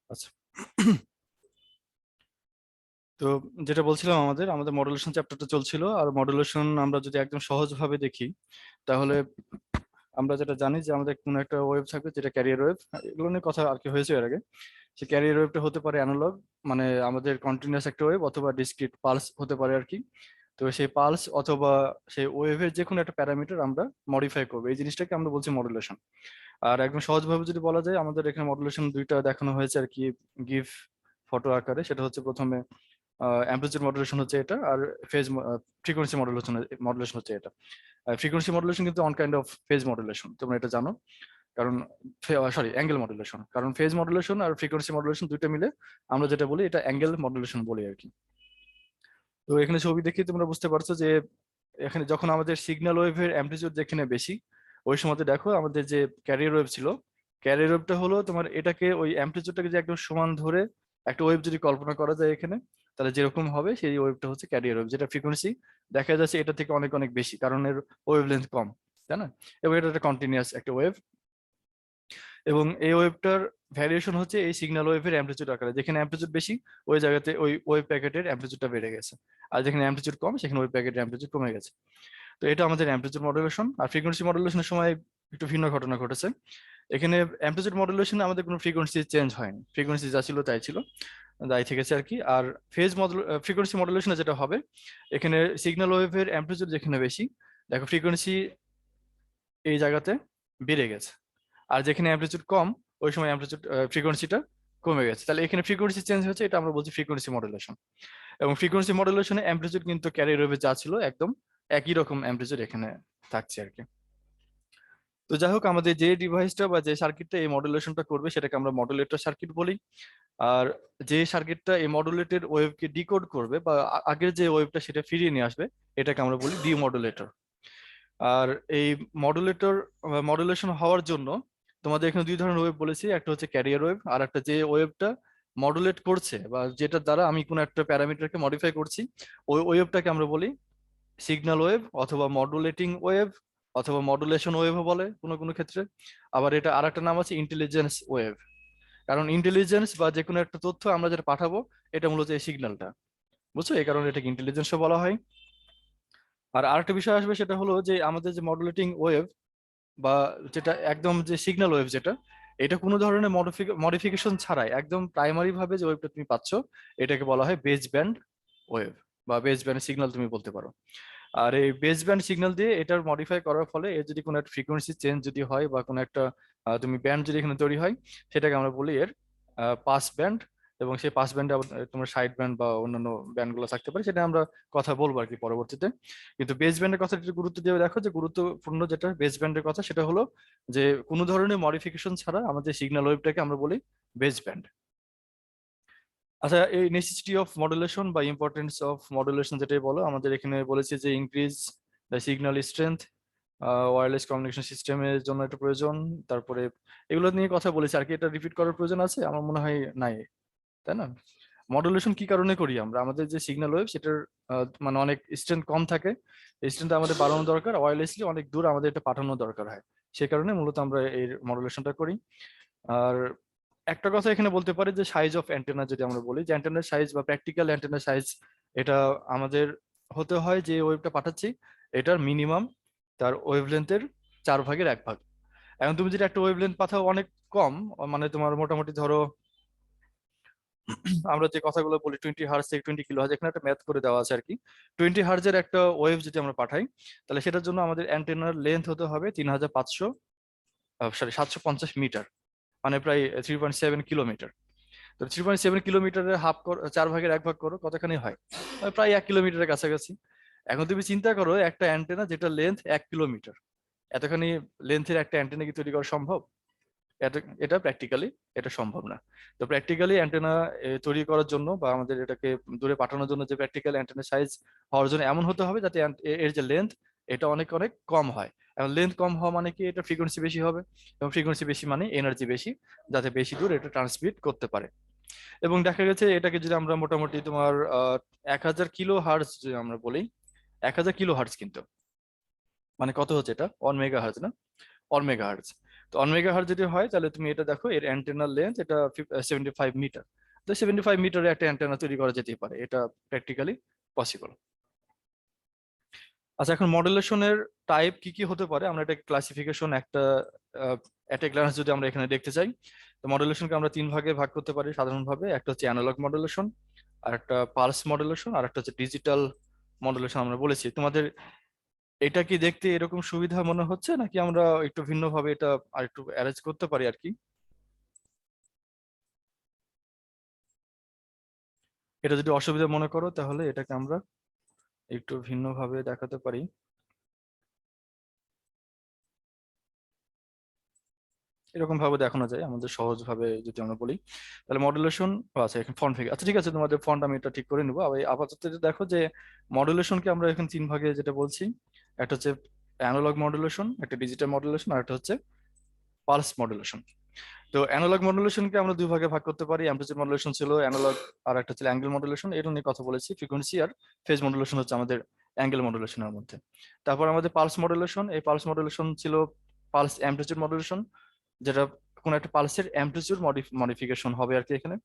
আচ্ছা। তো যেটা বলছিলাম, আমাদের আমাদের মডুলেশন চ্যাপ্টারটা চলছিল। আর মডুলেশন আমরা যদি একদম সহজভাবে দেখি, তাহলে আমরা যেটা জানি যে আমাদের কোনো একটা ওয়েভ থাকবে যেটা ক্যারিয়ার ওয়েভ। এগুলো নিয়ে কথা আর কি হয়েছে এর আগে। সে ক্যারিয়ার ওয়েভটা হতে পারে অ্যানালগ, মানে আমাদের কন্টিনিউয়াস একটা ওয়েভ, অথবা ডিসক্রিট পালস হতে পারে আর কি। তো সেই পালস অথবা সেই ওয়েভের যে কোনো একটা প্যারামিটার আমরা মডিফাই করবো, এই জিনিসটাকে আমরা বলছি মডুলেশন। আর একদম সহজভাবে যদি বলা যায়, আমাদের এখানে মডুলেশন দুইটা দেখানো হয়েছে আর কি, গিভ ফটো আকারে। সেটা হচ্ছে প্রথমে অ্যাম্পলিটিউড মডুলেশন হচ্ছে এটা, আর ফেজ ফ্রিকোয়েন্সি মডুলেশন মডুলেশন হচ্ছে এটা। ফ্রিকোয়েন্সি মডুলেশন কিন্তু on kind of phase modulation, তোমরা এটা জানো। কারণ সরি, অ্যাঙ্গেল মডুলেশন। কারণ ফেজ মডুলেশন আর ফ্রিকোয়েন্সি মডুলেশন দুইটা মিলে আমরা যেটা বলি এটা অ্যাঙ্গেল মডুলেশন বলি আর কি। তো এখানে ছবি দেখে তোমরা বুঝতে পারছো যে এখানে যখন আমাদের সিগন্যাল ওয়েভের অ্যাম্পলিটিউড যেখানে বেশি, ওই সময়তে দেখো আমাদের যে ক্যারিয়ার ওয়েভ ছিল, ক্যারিয়ার ওয়েভটা হলো তোমার এটাকে ওই অ্যাম্পলিটিউডটাকে যে একদম সমান ধরে একটা ওয়েভ যদি কল্পনা করা যায় এখানে, তাহলে যেরকম হবে সেই ওয়েভটা হচ্ছে ক্যারিয়ার ওয়েভ, যেটা ফ্রিকোয়েন্সি দেখা যাচ্ছে এটা থেকে অনেক অনেক বেশি, কারণ এর ওয়েভ লেন্থ কম, তাই না? এবং এটা একটা কন্টিনিউয়াস একটা ওয়েভ। এবং এই ওয়েভটার ভ্যারিয়েশন হচ্ছে এই সিগন্যাল ওয়েভের অ্যাম্পলিটিউড আকারে। যেখানে অ্যাম্পলিটিউড বেশি ওই জায়গাতে ওই ওয়েভ প্যাকেটের অ্যাম্পলিটিউডটা বেড়ে গেছে, আর যেখানে অ্যাম্পলিটিউড কম সেখানে ওয়েভ প্যাকেটের অ্যাম্পলিটিউড কমে গেছে। তো এটা আমাদের অ্যাম্পলিটিউড মডুলেশন। আর ফ্রিকোয়েন্সি মডুলেশনের সময় একটু ভিন্ন ঘটনা ঘটেছে। এখানে অ্যাম্পলিটিউড মডুলেশনে আমাদের কোনো ফ্রিকোয়েন্সি চেঞ্জ হয়নি, ফ্রিকোয়েন্সি যা ছিল তাই ছিল, তাই থেকেছে আর কি। আর ফেজ ফ্রিকোয়েন্সি মডুলেশনে যেটা হবে, এখানে সিগন্যাল ওয়েভের অ্যাম্পলিটিউড যেখানে বেশি, দেখো ফ্রিকোয়েন্সি এই জায়গাতে বেড়ে গেছে। আর যেখানে অ্যাম্পলিটিউড কম, ওই সময় অ্যাম্পলিটিউড ফ্রিকোয়েন্সিটা কমে গেছে। তাহলে এখানে ফ্রিকোয়েন্সি চেঞ্জ হচ্ছে, এটা আমরা বলছি ফ্রিকোয়েন্সি মডুলেশন। এবং ফ্রিকোয়েন্সি মডুলেশনে অ্যাম্পলিটিউড কিন্তু ক্যারিয়ার ওয়েভে যা ছিল একদম একই রকম অ্যাম্পলিটিউড এখানে থাকছে আর কি। তো যাই হোক, আমাদের যে ডিভাইসটা বা যে সার্কিটটা এই মডুলেশনটা করবে সেটাকে আমরা মডুলেটর সার্কিট বলি। আর যে সার্কিটটা এই মডুলেটেড ওয়েভকে ডিকোড করবে বা আগের যে ওয়েভটা সেটা ফিরিয়ে নিয়ে আসবে, এটাকে আমরা বলি ডিমডুলেটর। আর এই মডুলেটর মডুলেশন হওয়ার জন্য তোমাদের এখানে দুই ধরনের ওয়েভ বলেছি, একটা হচ্ছে ক্যারিয়ার ওয়েভ, আর একটা যে ওয়েভটা মডুলেট করছে বা যেটার দ্বারা আমি কোনো একটা প্যারামিটারকে মডিফাই করছি, ওই ওয়েভটাকে আমরা বলি সিগন্যাল ওয়েভ অথবা মডুলেটিং ওয়েভ অথবা মডুলেশন ওয়েভও বলে কোনো কোনো ক্ষেত্রে। আবার এটা আর একটা নাম আছে ইন্টেলিজেন্স ওয়েভ। কারণ ইন্টেলিজেন্স বা যে কোনো একটা তথ্য আমরা যেটা পাঠাবো, এটা মূলত এই সিগন্যালটা, বুঝছো, এই কারণে এটাকে ইন্টেলিজেন্সও বলা হয়। আর আরেকটা বিষয় আসবে, সেটা হলো যে আমাদের যে মডুলেটিং ওয়েভ বা যেটা একদম যে সিগন্যাল ওয়েভ যেটা, এটা কোনো ধরনের মডিফিকেশন ছাড়াই একদম প্রাইমারি ভাবে যে ওয়েভটা তুমি পাচ্ছ, এটাকে বলা হয় বেস ব্যান্ড ওয়েভ বা বেস ব্যান্ড সিগন্যাল তুমি বলতে পারো। আর এই বেস ব্যান্ড সিগন্যাল দিয়ে এটার মডিফাই করার ফলে এর যদি কোনো একটা ফ্রিকোয়েন্সি চেঞ্জ যদি হয় বা কোনো একটা তুমি ব্যান্ড যদি এখানে তৈরি হয়, সেটাকে আমরা বলি এর পাস ব্যান্ড। এবং সেই পাস ব্যান্ডে আবার তোমার সাইড ব্যান্ড বা অন্যান্য ব্যান্ড গুলো থাকতে পারে, সেটা আমরা কথা বলবো আর কি পরবর্তীতে। কিন্তু বেস ব্যান্ডের কথা একটু গুরুত্ব দিয়ে দেখো, যে গুরুত্বপূর্ণ যেটা বেস ব্যান্ডের কথা সেটা হলো যে কোনো ধরনের মডিফিকেশন ছাড়া আমাদের সিগন্যাল ওয়েভটাকে আমরা বলি বেস ব্যান্ড। আচ্ছা, এই নেসেসিটি অফ মডুলেশন বা ইম্পর্টেন্স অফ মডুলেশন যেটাই বলো, আমাদের এখানে বলেছে যে increase the signal strength, wireless communication সিস্টেমের জন্য এটা প্রয়োজন। তারপরে এগুলো নিয়ে কথা বলেছি আর কি, এটা রিপিট করার প্রয়োজন আছে আমার মনে হয় নাই, তাই না? মডুলেশন কি কারণে করি আমরা? আমাদের যে সিগন্যাল ওয়েভ সেটার মানে অনেক স্ট্রেংথ কম থাকে, স্ট্রেংথ আমাদের বাড়ানো দরকার, ওয়্যারলেসলি অনেক দূর আমাদের এটা পাঠানো দরকার হয়, সে কারণে মূলত আমরা এই মডুলেশনটা করি। আর একটা কথা এখানে বলতে পারি যে সাইজ অফ অ্যান্টেনা, যদি আমরা বলি যে অ্যান্টেনার সাইজ বা প্র্যাকটিক্যাল অ্যান্টেনার সাইজ, এটা আমাদের হতে হয় যে ওয়েভটা পাঠাচ্ছি এটার মিনিমাম তার ওয়েভলেন্থের 4/1 ভাগ। এখন তুমি যদি একটা ওয়েভলেন্থ পাঠাও অনেক কম, মানে তোমার মোটামুটি ধরো আমরা যে কথাগুলো বলি 20 হার্জ থেকে 20 কিলো হার্জ, এখানে একটা ম্যাথ করে দেওয়া আছে আর কি। 20 হার্জের একটা ওয়েভ যদি আমরা পাঠাই, তাহলে সেটার জন্য আমাদের অ্যান্টেনার লেন্থ হতে হবে 750 মিটার, মানে প্রায় 3.7 কিলোমিটার। তো 3.7 কিলোমিটারের 4/1 ভাগ করো, কতখানি হয়? প্রায় 1 কিলোমিটারের কাছাকাছি। এখন তুমি চিন্তা করো, একটা অ্যান্টেনা যেটা লেন্থ 1 কিলোমিটার, এতখানি লেন্থের একটা অ্যান্টেনা কি তৈরি করা সম্ভব? এটা প্র্যাকটিক্যালি এটা সম্ভব না। তো প্র্যাকটিক্যালি অ্যান্টেনা তৈরি করার জন্য বা আমাদের এটাকে দূরে পাঠানোর জন্য যে প্র্যাকটিক্যাল অ্যান্টেনা সাইজ হওয়ার জন্য এমন হতে হবে যাতে এর যে লেন্থ এটা অনেক অনেক কম হয়। এবং লেন্থ কম হওয়া মানে কি, এটা ফ্রিকোয়েন্সি বেশি হবে, এবং ফ্রিকোয়েন্সি বেশি মানে এনার্জি বেশি, যাতে বেশি দূর এটা ট্রান্সমিট করতে পারে। এবং দেখা গেছে এটাকে যদি আমরা মোটামুটি তোমার 1000 কিলো হার্জ যদি আমরা বলি, 1000 কিলো হার্জ কিন্তু মানে কত হচ্ছে, এটা 1 মেগা হার্জ না, 1 মেগা হার্জ। তো 1 মেগাহার্জ যদি হয় তাহলে তুমি এটা দেখো, এর অ্যান্টেনার লেন্থ এটা 75 মিটার। তো 75 মিটারে একটা অ্যান্টেনা তৈরি করা যেতেই পারে, এটা প্র্যাকটিক্যালি পসিবল। আচ্ছা, এখন মডুলেশনের টাইপ কি কি হতে পারে, আমরা এটা ক্লাসিফিকেশন একটা এট এ গ্লান্স যদি আমরা এখানে দেখতে চাই, তো মডুলেশনকে আমরা 3 ভাগে ভাগ করতে পারি সাধারণভাবে। একটা হচ্ছে অ্যানালগ মডুলেশন, আর একটা পালস মডুলেশন, আর একটা হচ্ছে ডিজিটাল মডুলেশন আমরা বলেছি। তোমাদের এটা কি দেখতে এরকম সুবিধা মনে হচ্ছে, নাকি আমরা একটু ভিন্ন ভাবে এটা আর একটু অ্যারেঞ্জ করতে পারি আর কি? এটা যদি অসুবিধা মনে করো তাহলে এটাকে আমরা একটু ভিন্ন ভাবে দেখাতে পারি। এরকম ভাবে দেখানো যায় আমাদের সহজ ভাবে যদি আমরা বলি, তাহলে মডুলেশন আছে এখানে ফন্ট থেকে। আচ্ছা ঠিক আছে, তোমাদের ফন্ট আমি এটা ঠিক করে নিবো। আপাতত যদি দেখো যে মডুলেশনকে আমরা এখানে 3 ভাগে যেটা বলছি, একটা হচ্ছে অ্যানালগ মডুলেশন, একটা ডিজিটাল মডুলেশন, আর একটা হচ্ছে পালস মডুলেশন। তো অ্যানালগ মডুলেশনকে আমরা 2 ভাগে ভাগ করতে পারি। অ্যাম্পলিটিউড মডুলেশন ছিল অ্যানালগ, আর একটা ছিল অ্যাঙ্গেল মডুলেশন, এটা নিয়ে কথা বলেছি। ফ্রিকোয়েন্সি আর ফেজ মডুলেশন হচ্ছে আমাদের অ্যাঙ্গেল মডুলেশনের মধ্যে। তারপর আমাদের পালস মডুলেশন, এই পালস মডুলেশন ছিল পালস অ্যাম্পলিটিউড মডুলেশন, যেটা কোনো একটা পালসের অ্যাম্পলিটিউড মডিফিকেশন হবে আর কি এখানে।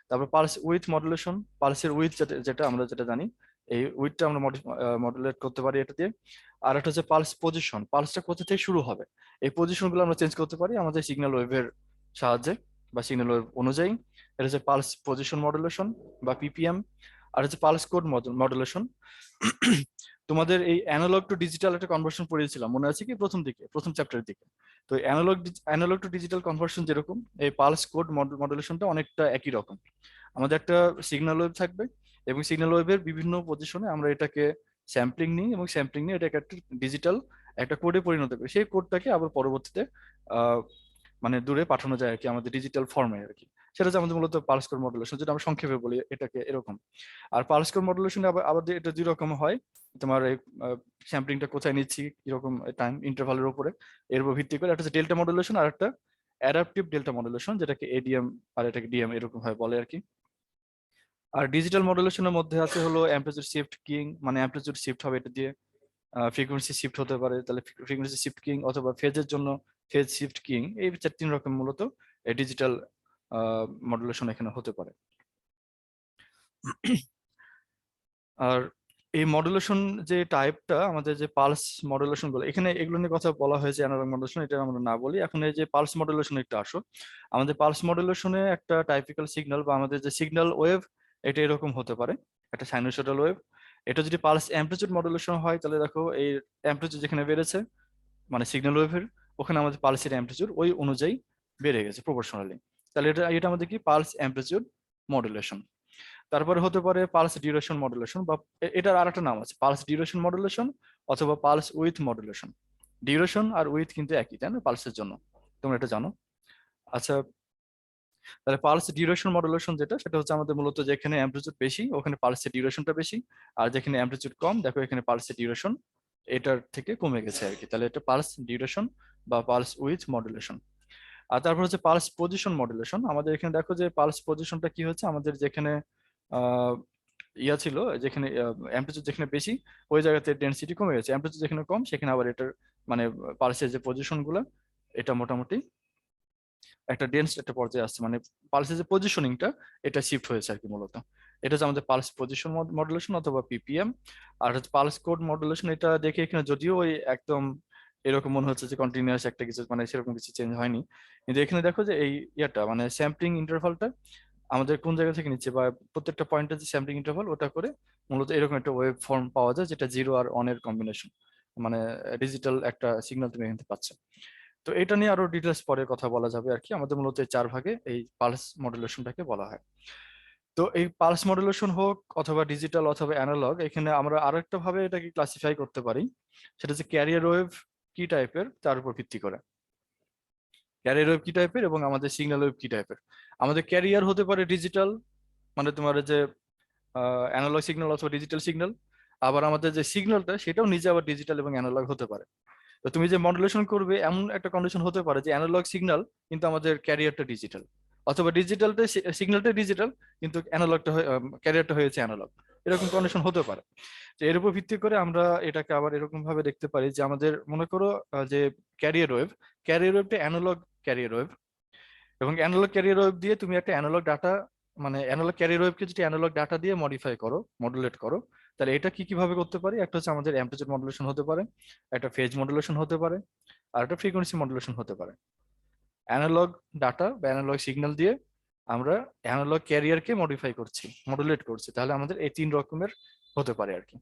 তারপর পালস উইথ মডুলেশন, পালসের উইথ যেটা আমরা যেটা জানি, এই উইথটা আমরা মডুলেট করতে পারি এটা দিয়ে। আর একটা হচ্ছে পালস পজিশন, পালসটা কোথা থেকে শুরু হবে, এই পজিশন গুলো আমরা চেঞ্জ করতে পারি আমাদের সিগন্যাল ওয়েভের সাহায্যে বা সিগন্যাল ওয়েভ অনুযায়ী। এটা হচ্ছে পালস পজিশন মডুলেশন বা পিপিএম। আর হচ্ছে পালস কোড মডুলেশন। তোমাদের এই অ্যানালগ টু ডিজিটাল একটা কনভার্সন পড়িয়েছিলাম, মনে আছে কি প্রথম দিকে, প্রথম চ্যাপ্টারের দিকে? তো অ্যানালগ টু ডিজিটাল কনভার্সন যেরকম, এই পালস কোড মডুলেশনটা অনেকটা একই রকম। আমাদের একটা সিগন্যাল ওয়েভ থাকবে, এবং সিগন্যাল ওয়েভের বিভিন্ন পজিশনে আমরা এটাকে স্যাম্পলিং নিই, এবং স্যাম্পলিং নিয়ে এটাকে একটা ডিজিটাল একটা কোডে পরিণত করি। সেই কোডটাকে আবার পরবর্তীতে আহ মানে দূরে পাঠানো যায় আর কি, আমাদের ডিজিটাল ফর্মে আর কি। সেটা হচ্ছে আমাদের মূলত পালস কোড মডুলেশন, যেটা আমরা সংক্ষেপে বলি এটাকে এরকম। আর পালস কোড মডুলেশন আবার আবার এটা 2 রকম হয়। তোমার এই স্যাম্পলিংটা কোথায় নিচ্ছি, কিরকম টাইম ইন্টারভালের উপরে, এর উপর ভিত্তি করে একটা হচ্ছে ডেল্টা মডুলেশন, আর একটা অ্যাডাপটিভ ডেল্টা মডুলেশন, যেটাকে এডিএম আর এটাকে ডিএম এরকম হয় বলে আর কি। আর ডিজিটাল মডুলেশনের মধ্যে আছে হলো অ্যাম্পলিটিউড শিফট কিং, মানে অ্যাম্পলিটিউড শিফট হবে এটা দিয়ে, ফ্রিকোয়েন্সি শিফট হতে পারে, তাহলে ফ্রিকোয়েন্সি শিফট কিং, অথবা ফেজের জন্য ফেজ শিফট কিং। এই 3 রকম মূলত ডিজিটাল মডুলেশন এখানে হতে পারে। আর এই মডুলেশন যে টাইপটা, আমাদের যে পালস মডুলেশন গুলো এখানে, এগুলো নিয়ে কথা বলা হয়েছে অ্যানালগ মডুলেশন, এটা আমরা না বলি এখন। এই যে পালস মডুলেশন একটা আসো, আমাদের পালস মডুলেশনে একটা টাইপিক্যাল সিগন্যাল বা আমাদের যে সিগন্যাল ওয়েভ, এটা এরকম হতে পারে, একটা সাইনোসয়েডাল ওয়েভ। এটা যদি পালস অ্যাম্পলিটিউড মডুলেশন হয়, তাহলে দেখো এই অ্যাম্পলিটিউড যেখানে বেড়েছে, মানে সিগন্যাল ওয়েভের, ওখানে আমাদের পালসের অ্যাম্পলিটিউড ওই অনুযায়ী বেড়ে গেছে প্রপোর্শনালি। তাহলে এটা এটা আমাদের কি পালস অ্যাম্পলিটিউড মডুলেশন। তারপরে হতে পারে পালস ডিউরেশন মডুলেশন, বা এটার আর একটা নাম আছে পালস ডিউরেশন মডুলেশন, অথবা পালস উইথ মডুলেশন। ডিউরেশন আর উইথ কিন্তু একই, তাই না, পালসের জন্য, তোমরা এটা জানো। আচ্ছা, তাহলে পালস ডিউরেশন মডুলেশন যেটা, সেটা হচ্ছে আমাদের মূলত যেখানে অ্যাম্পলিটিউড বেশি ওখানে পালসের ডিউরেশনটা বেশি, আর যেখানে অ্যাম্পলিটিউড কম দেখো এখানে পালসের ডিউরেশন এটার থেকে কমে গেছে আর কি। তাহলে এটা পালস ডিউরেশন বা পালস উইথ মডুলেশন। আর তারপর হচ্ছে পালস পজিশন মডুলেশন। আমাদের এখানে দেখো যে পালস পজিশনটা কি হচ্ছে, আমাদের যেখানে আহ ইয়া ছিল, যেখানে অ্যাম্পলিটিউড যেখানে বেশি ওই জায়গাতে ডেনসিটি কমে গেছে, অ্যাম্পলিটিউড যেখানে কম সেখানে আবার এটার মানে পালসের যে পজিশন গুলো, এটা মোটামুটি একটা ডেন্স একটা পর্যায়ে আসছে, মানে পালসের যে পজিশনিংটা এটা শিফট হয়েছে আর কি মূলত। এটা হচ্ছে আমাদের পালস পজিশন মডুলেশন অথবা পিপিএম। আর হচ্ছে পালস কোড মডুলেশন, এটা দেখে এখানে যদিও ওই একদম এরকম মনে হচ্ছে যে কন্টিনিউয়াস একটা কিছু, মানে সেরকম কিছু চেঞ্জ হয়নি, কিন্তু এখানে দেখো যে এই ইয়াটা মানে স্যাম্পলিং ইন্টারভালটা আমাদের কোন জায়গা থেকে নিচ্ছে, বা প্রত্যেকটা পয়েন্টের যে স্যাম্পলিং ইন্টারভাল ওটা করে মূলত এরকম একটা ওয়েভ ফর্ম পাওয়া যায়, যেটা জিরো আর অন এর কম্বিনেশন, মানে ডিজিটাল একটা সিগন্যাল তুমি এখান থেকে পাচ্ছ। তো এটা নিয়ে আরো ডিটেলস পরে কথা বলা যাবে আর কি। আমাদের মূলত এই 4 ভাগে এই পালস মডুলেশনটাকে বলা হয়। তো এই পালস মডুলেশন হোক অথবা ডিজিটাল অথবা অ্যানালগ, এখানে আমরা আরো একটা ভাবে এটাকে ক্লাসিফাই করতে পারি, সেটা হচ্ছে ক্যারিয়ার ওয়েভ কি টাইপের তার উপর ভিত্তি করে। ক্যারিয়ার ওয়েভ কি টাইপের এবং আমাদের সিগন্যাল ওয়েভ কি টাইপের। আমাদের ক্যারিয়ার হতে পারে ডিজিটাল, মানে তোমার যে অ্যানালগ সিগন্যাল অথবা ডিজিটাল সিগন্যাল। আবার আমাদের যে সিগন্যালটা সেটাও নিজে আবার ডিজিটাল এবং অ্যানালগ হতে পারে। তো তুমি যে মডুলেশন করবে এমন একটা কন্ডিশন হতে পারে যে অ্যানালগ সিগন্যাল কিন্তু আমাদের ক্যারিয়ারটা ডিজিটাল, অথবা ডিজিটালটা সিগন্যালটা ডিজিটাল কিন্তু অ্যানালগটা ক্যারিয়ারটা হয়েছে অ্যানালগ। এরকম কন্ডিশন হতে পারে। তো এর উপর ভিত্তি করে আমরা এটাকে আবার এরকম ভাবে দেখতে পারি যে আমাদের মনে করো যে ক্যারিয়ার ওয়েভটা অ্যানালগ ক্যারিয়ার ওয়েভ, এবং অ্যানালগ ক্যারিয়ার ওয়েভ দিয়ে তুমি একটা অ্যানালগ ডাটা, মানে অ্যানালগ ক্যারিয়ার ওয়েভকে যদি অ্যানালগ ডাটা দিয়ে মডিফাই করো, মডুলেট করো, তাহলে এটা কি কিভাবে করতে পারি? একটা হচ্ছে আমাদের অ্যাম্পলিটিউড মডুলেশন হতে পারে, একটা ফেজ মডুলেশন হতে পারে, আর একটা ফ্রিকোয়েন্সি মডুলেশন হতে পারে। অ্যানালগ ডাটা বা অ্যানালগ সিগন্যাল দিয়ে আমরা অ্যানালগ ক্যারিয়ারকে মডিফাই করছি, মডুলেট করছি, তাহলে আমাদের এই 3 রকমের হতে পারে আর কি।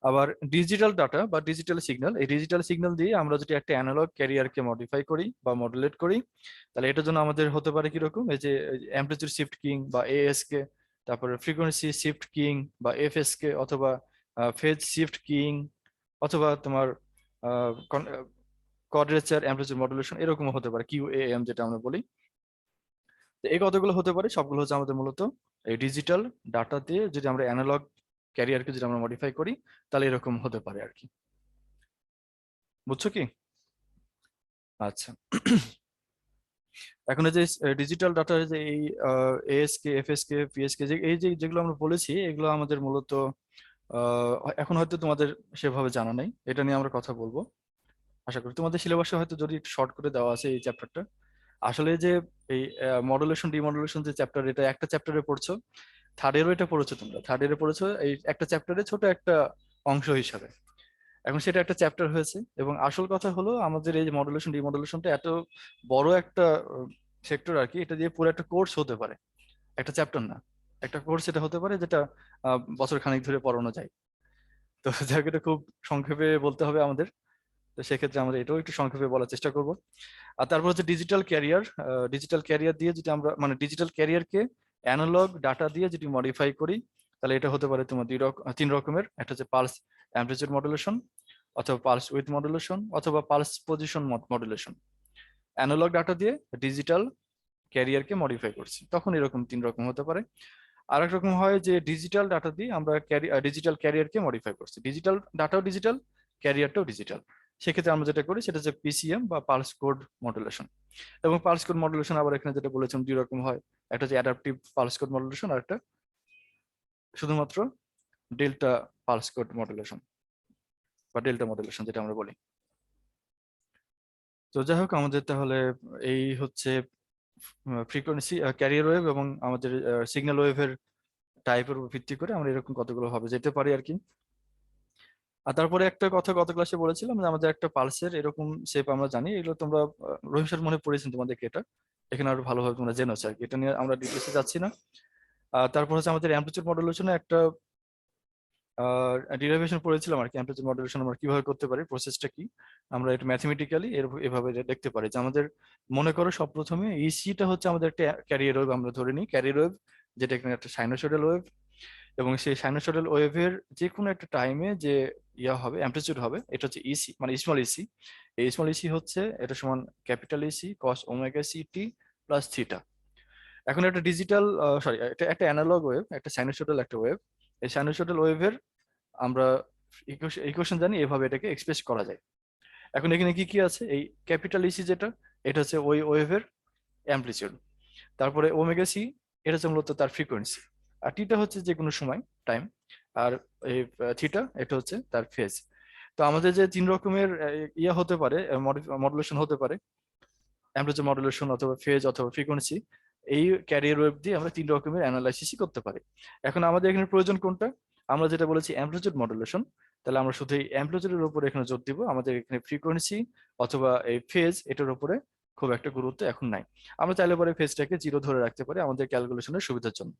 আবার ডিজিটাল ডাটা বা ডিজিটাল সিগন্যাল, এই ডিজিটাল সিগন্যাল দিয়ে আমরা যদি একটা অ্যানালগ ক্যারিয়ারকে মডিফাই করি বা মডুলেট করি, তাহলে এটার জন্য আমাদের হতে পারে কিরকম, এই যে অ্যাম্পলিটিউড শিফট কিং বা এএসকে, তারপরে ফ্রিকোয়েন্সি শিফট কিং বা এফএসকে, অথবা ফেজ শিফট কিং, অথবা তোমার কোয়াড্রেচার অ্যাম্পলিটিউড মডুলেশন, এরকম হতে পারে কিউএএম যেটা আমরা বলি। তো এই কতগুলো হতে পারে, সবগুলো হচ্ছে আমাদের মূলত এই ডিজিটাল ডাটা দিয়ে যদি আমরা অ্যানালগ ক্যারিয়ারকে যদি আমরা মডিফাই করি, তাহলে এরকম হতে পারে আর কি। বুঝছো কি? আচ্ছা। এখন এই যে ডিজিটাল ডাটার যে এই এএসকে, এফএসকে, পিএসকে, যে এই যে যেগুলো আমরা বলেছি, এগুলো আমাদের মূলত এখন হয়তো তোমাদের সেভাবে জানা নেই, এটা নিয়ে আমরা কথা বলবো আশা করি। তোমাদের সিলেবাসে হয়তো যদি একটু শর্ট করে দেওয়া আছে এই চ্যাপ্টারটা। আসলে যে এই মডুলেশন ডিমডুলেশন যে চ্যাপ্টার, এটা একটা চ্যাপ্টারে পড়ছো, থার্ড ইয়ারও এটা পড়েছো, তোমরা থার্ড ইয়ারে পড়েছো এই একটা চ্যাপ্টারে ছোট একটা অংশ হিসাবে। এখন সেটা একটা চ্যাপ্টার হয়েছে, এবং আসল কথা হলো আমাদের এই যে মডুলেশন ডিমডুলেশনটা এত বড় একটা সেক্টর আর কি, এটা দিয়ে পুরো একটা কোর্স হতে পারে, একটা চ্যাপ্টার না, একটা কোর্স এটা হতে পারে, যেটা বছর খানেক ধরে পড়ানো যায়। তো যাকে এটা খুব সংক্ষেপে বলতে হবে আমাদের, তো সেক্ষেত্রে আমরা এটাও একটু সংক্ষেপে বলার চেষ্টা করব। আর তারপর হচ্ছে ডিজিটাল ক্যারিয়ার। ডিজিটাল ক্যারিয়ার দিয়ে যদি আমরা, মানে ডিজিটাল ক্যারিয়ারকে অ্যানালগ ডাটা দিয়ে যদি মডিফাই করি, তাহলে এটা হতে পারে তোমার 3 রকমের। একটা হচ্ছে পালস অ্যাম্পলিটিউড মডুলেশন, অথবা পালস উইথ মডুলেশন, অথবা pulse position modulation. Analog data দিয়ে ডিজিটাল ক্যারিয়ারকে মডিফাই করছি, তখন এরকম 3 রকম হতে পারে। আর এক রকম হয় যে ডিজিটাল ডাটা দিয়ে আমরা ডিজিটাল ক্যারিয়ারকে মডিফাই করছি, ডিজিটাল ডাটাও ডিজিটাল, ক্যারিয়ারটাও ডিজিটাল। সেক্ষেত্রে আমরা যেটা করি সেটা হচ্ছে পিসিএম বা পালস কোড মডুলেশন। এবং পালস কোড মডুলেশন আবার এখানে যেটা বলেছিলাম 2 রকম হয়, একটা হচ্ছে অ্যাডাপটিভ পালস কোড মডুলেশন, আর একটা শুধুমাত্র ডেল্টা পালস কোড মডুলেশন বা ডেল্টা মডুলেশন যেটা আমরা বলি। তো যাই হোক, আমাদের তাহলে এই হচ্ছে ফ্রিকোয়েন্সি ক্যারিয়ার ওয়েভ এবং আমাদের সিগন্যাল ওয়েভের টাইপের উপর ভিত্তি করে আমরা এরকম কতগুলো হবে যেতে পারি আর কি। আর তারপরে একটা কথা গত ক্লাসে বলেছিলাম যে আমাদের একটা পালসের এরকম শেপ আমরা জানি, এগুলো তোমরা রহিম স্যার মনে পড়েছেন তোমাদেরকে, এটা এখানে আরো ভালোভাবে তোমরা জেনেছো আর কি, এটা নিয়ে আমরা ডিটেলসে যাচ্ছি না। আর তারপর হচ্ছে আমাদের অ্যাম্পলিটিউড মডুলেশনে একটা ডিরাইভেশন পড়েছিলাম আর কি, অ্যাম্পলিটিউড মডুলেশন আমরা কিভাবে করতে পারি, প্রসেসটা কি। আমরা এটা ম্যাথমেটিক্যালি এভাবে দেখতে পারি যে আমাদের মনে করো সব প্রথমে ইসিটা হচ্ছে আমাদের একটা ক্যারিয়ার ওয়েভ, আমরা ধরে নিই ক্যারিয়ার ওয়েভ, যেটা এখানে একটা সাইনোসয়েডাল ওয়েভ। এবং সেই সাইনোসয়েডাল ওয়েভের যে কোনো একটা টাইমে যে ইয়া হবে, অ্যাম্পলিটিউড হবে, এটা হচ্ছে ইসি, মানে স্মল ইসি। এই স্মল ইসি হচ্ছে এটা সমান capital EC cos omega C T plus theta. এখন একটা ডিজিটাল, সরি, এটা একটা অ্যানালগ ওয়েভ, একটা সাইনোসয়েডাল একটা ওয়েভ। এই সাইনোসয়েডাল ওয়েভের আমরা ইকুয়েশন জানি, এভাবে এটাকে এক্সপ্রেস করা যায়। এখন এখানে কি কি আছে, এই ক্যাপিটাল ইসি যেটা, এটা হচ্ছে ওই ওয়েভের অ্যাম্পলিটিউড। তারপরে ওমেগা সি, এটা হচ্ছে মূলত তার ফ্রিকোয়েন্সি। আর টিটা হচ্ছে যে কোনো সময় টাইম। আর এই থিটা, এটা হচ্ছে তার ফেজ। তো আমাদের যে 3 রকমের ইয়ে হতে পারে, মডুলেশন হতে পারে, অ্যাম্পলিটিউড মডুলেশন অথবা ফেজ অথবা ফ্রিকোয়েন্সি, এই ক্যারিয়ার ওয়েভ দিয়ে আমরা 3 রকমের অ্যানালাইসিসই করতে পারি। এখন আমাদের এখানে প্রয়োজন কোনটা? আমরা যেটা বলেছি অ্যাম্পলিটিউড মডুলেশন, তাহলে আমরা শুধু এই অ্যাম্পলিটিউডের উপরে এখানে জোর দিব, আমাদের এখানে ফ্রিকোয়েন্সি অথবা এই ফেজ এটার উপরে খুব একটা গুরুত্ব এখন নাই। আমরা চাইলে পরে ফেজটাকে 0 ধরে রাখতে পারি আমাদের ক্যালকুলেশনের সুবিধার জন্য,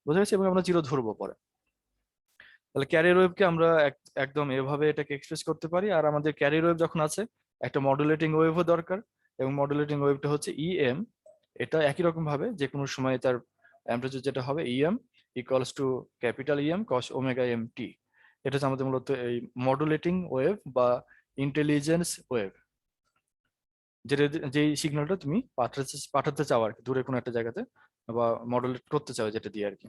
বুঝা গেছে? এবং আমরা 0 ধরবো পরে। তাহলে ক্যারিয়ার ওয়েভকে আমরা একদম এভাবে এটাকে এক্সপ্রেস করতে পারি। আর আমাদের ক্যারিয়ার ওয়েভ যখন আছে, একটা মডুলেটিং ওয়েভও দরকার, এবং মডুলেটিং ওয়েভটা হচ্ছে ইএম। এটা একই রকম ভাবে যে কোনো সময় তার অ্যাম্পলিটিউড যেটা হবে EM equals to capital EM cos omega M T. এটা হচ্ছে আমাদের মূলত এই মডুলেটিং ওয়েভ বা ইন্টেলিজেন্স ওয়েভ, যেটা, যেই সিগন্যালটা তুমি পাঠাতে চাও আর কি, দূরে কোনো একটা জায়গাতে, বা মডুলেট করতে চাও যেটা দিয়ে আর কি।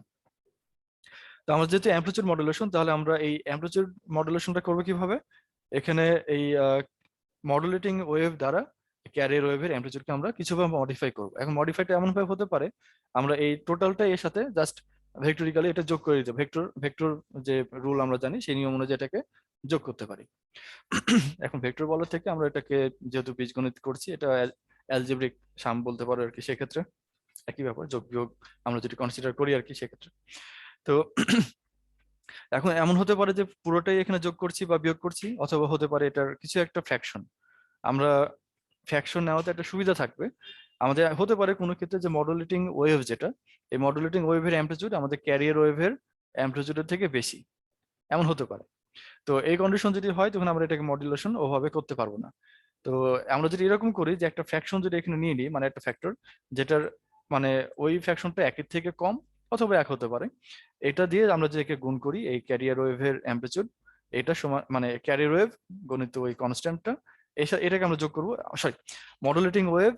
তো আমাদের যেহেতু অ্যাম্পলিটিউড মডুলেশন, তাহলে আমরা এই অ্যাম্পলিটিউড মডুলেশনটা করবো কিভাবে? এখানে এই মডুলেটিং ওয়েভ দ্বারা ক্যারিয়ার ওয়েভের অ্যাম্পলিটিউডকে আমরা কিছুভাবে মডিফাই করবো। এখন মডিফাইটা এমন ভাবে হতে পারে, আমরা এই টোটালটা এর সাথে জাস্ট ভেক্টরিক্যালি এটা যোগ করে দিতে, ভেক্টর ভেক্টর যে রুল আমরা জানি সেই নিয়ম অনুযায়ী এটাকে যোগ করতে পারি। এখন ভেক্টর বলার থেকে আমরা এটাকে যেহেতু বীজগণিত করছি, এটা অ্যালজেব্রিক সাম বলতে পারো আর কি, সেক্ষেত্রে একই ব্যাপার, যোগ বিয়োগ আমরা যদি কনসিডার করি আর কি সেক্ষেত্রে। তো এখন এমন হতে পারে যে পুরোটাই এখানে যোগ করছি বা বিয়োগ করছি, অথবা হতে পারে এটার কিছু একটা ফ্র্যাকশন। আমরা ফ্র্যাকশন নেওয়াতে একটা সুবিধা থাকবে আমাদের, হতে পারে কোনো ক্ষেত্রে যে মডুলেটিং ওয়েভ যেটা, এই মডুলেটিং ওয়েভের অ্যামপ্লিটিউড আমাদের ক্যারিয়ার ওয়েভের অ্যামপ্লিটিউডের থেকে বেশি, এমন হতে পারে। তো এই কন্ডিশন যদি হয় তখন আমরা এটাকে মডুলেশন ওভাবে করতে পারবো না। তো আমরা যদি এরকম করি যে একটা ফ্র্যাকশন যদি এখানে নিয়ে নিই, মানে একটা ফ্যাক্টর যেটার মানে ওই ফ্র্যাকশনটা একের থেকে কম অথবা এক হতে পারে, এটা দিয়ে আমরা যেটাকে গুণ করি এই ক্যারিয়ার ওয়েভের অ্যামপ্লিটিউড, এটা সমান মানে ক্যারিয়ার ওয়েভ গণিত ওই কনস্ট্যান্টটা, এটাকে আমরা যোগ করবো, সরি, মডুলেটিং ওয়েভ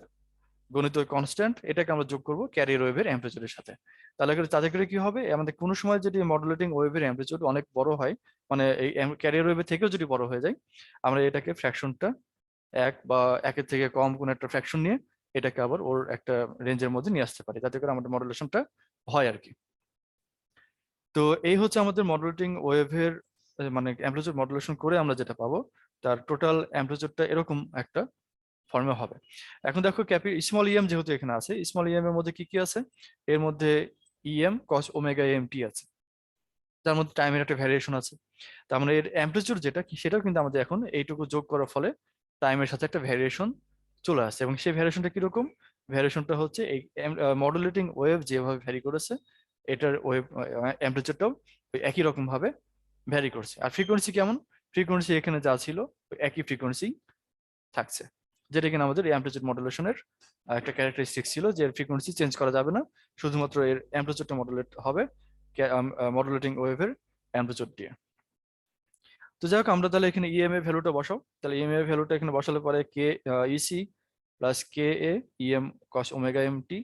গণিত ওই কনস্ট্যান্ট, এটাকে আমরা যোগ করবো ক্যারিয়ার ওয়েভের অ্যামপ্লিটিউডের সাথে। তাহলে করে তাতে করে কি হবে, আমাদের কোনো সময় যদি মডুলেটিং ওয়েভের অ্যামপ্লিটিউড অনেক বড় হয়, মানে এই ক্যারিয়ার ওয়েভের থেকেও যদি বড় হয়ে যায়, আমরা এটাকে ফ্র্যাকশনটা এক বা একের থেকে কম কোন একটা ফ্র্যাকশন নিয়ে এটাকে আবার ওর একটা রেঞ্জের মধ্যে নিয়ে আসতে পারি, যাতে করে আমাদের মডুলেশনটা হয় আর কি। তো এই হচ্ছে আমাদের মডুলেটিং ওয়েভের মানে অ্যামপ্লিটিউড মডুলেশন করে আমরা যেটা পাবো, তার টোটাল অ্যামপ্লিটিউডটা এরকম একটা ফর্মে হবে। এখন দেখো স্মল ইএম যেহেতু এখানে আছে, স্মল ইএম এর মধ্যে কি কি আছে, এর মধ্যে EM cos omega M T আছে, তার মধ্যে টাইমের একটা ভ্যারিয়েশন আছে। তার মানে এর অ্যামপ্লিটিউড যেটা কি সেটাও কিন্তু আমাদের এখন এইটুকু যোগ করার ফলে টাইমের সাথে একটা ভ্যারিয়েশন চলে আসছে, এবং সেই ভ্যারিয়েশনটা কিরকম, ভ্যারিয়েশনটা হচ্ছে এই মডুলেটিং ওয়েভ যেভাবে ভ্যারি করেছে, এটার ওয়েভ অ্যামপ্লিটিউডটাও একই রকম ভাবে ভ্যারি করছে। আর ফ্রিকোয়েন্সি কেমন, ফ্রিকোয়েন্সি এখানে যা ছিল একই ফ্রিকোয়েন্সি থাকছে, যেটা কিনা আমাদের অ্যামপ্লিটিউড মডুলেশনের একটা ক্যারেক্টারিস্টিক ছিল, যে ফ্রিকোয়েন্সি চেঞ্জ করা যাবে না, শুধুমাত্র এর অ্যামপ্লিটিউডটা মডুলেট হবে মডুলেটিং ওয়েভের অ্যামপ্লিটিউড দিয়ে। তো যাই হোক, আমরা তাহলে এখানে ইএম এর ভ্যালুটা বসাও, তাহলে ইএম এর ভ্যালুটা এখানে বসালে পরে K EC plus K A EM cos omega M T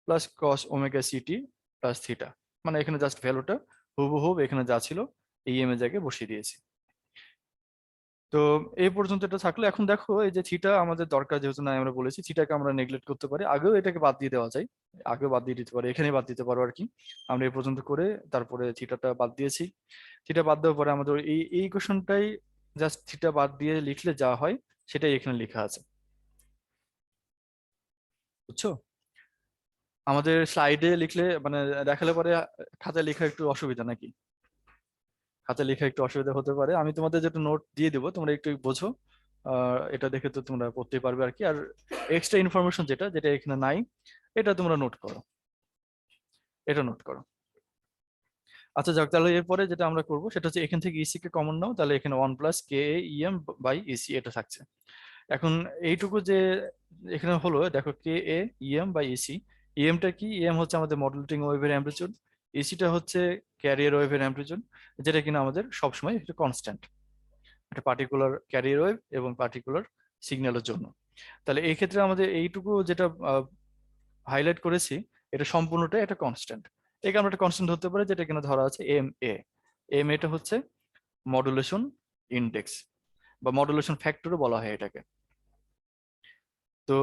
plus cos omega C T plus theta, মানে এখানে জাস্ট ভ্যালুটা হুবহুব এখানে যা ছিল ইএম এর জায়গায় বসিয়ে দিয়েছি। তো এই পর্যন্ত এটা থাকলো। এখন দেখো এই যে থিটা আমাদের দরকার যেহেতু না, আমরা বলেছি থিটাকে আমরা নেগলেক্ট করতে পারি, আগেও এটাকে বাদ দিয়ে দেওয়া যায়, আগেও বাদ দিয়ে দিতে পারি, এখানে বাদ দিতে পারো আর কি। আমরা এই পর্যন্ত করে তারপরে থিটাটা বাদ দিয়েছি। থিটা বাদ দেওয়ার পরে আমাদের এই ইকুয়েশনটাই জাস্ট থিটা বাদ দিয়ে লিখলে যা হয় সেটাই এখানে লেখা আছে, বুঝছো? আমাদের স্লাইডে লিখলে মানে দেখালে পরে খাতায় লেখা একটু অসুবিধা নাকি, খাতায় লেখা একটু অসুবিধা হতে পারে, আমি তোমাদের যেটা নোট দিয়ে দেবো তোমরা একটু বোঝো, এটা দেখে তো তোমরা পড়তে পারবে আর কি। আর এক্সট্রা ইনফরমেশন যেটা যেটা এখানে নাই, এটা তোমরা নোট করো, এটা নোট করো। আচ্ছা যাক, তাহলে এরপরে যেটা আমরা করবো সেটা হচ্ছে এখান থেকে ইসি কে কমন নাও, তাহলে এখানে one plus K EM by EC এটা থাকছে। এখন এইটুকু যে এখানে হলো, দেখো K A EM by EC, ইএমটা কি, ইএম হচ্ছে আমাদের মডুলেটিং ওয়েভের অ্যামপ্লিটিউড, ইসিটা হচ্ছে ক্যারিয়ার ওয়েভের অ্যামপ্লিটিউড, যেটা কিনা আমাদের সবসময় একটা কনস্ট্যান্ট একটা পার্টিকুলার ক্যারিয়ার ওয়েভ এবং পার্টিকুলার সিগন্যালের জন্য। তাহলে এই ক্ষেত্রে আমাদের এইটুকু যেটা হাইলাইট করেছি, এটা সম্পূর্ণটাই একটা কনস্ট্যান্ট। একে আমরা একটা কনস্ট্যান্ট ধরতে পারি, যেটা কিনা ধরা আছে এম এ, এম এটা হচ্ছে মডুলেশন ইন্ডেক্স বা মডুলেশন ফ্যাক্টরও বলা হয় এটাকে। তো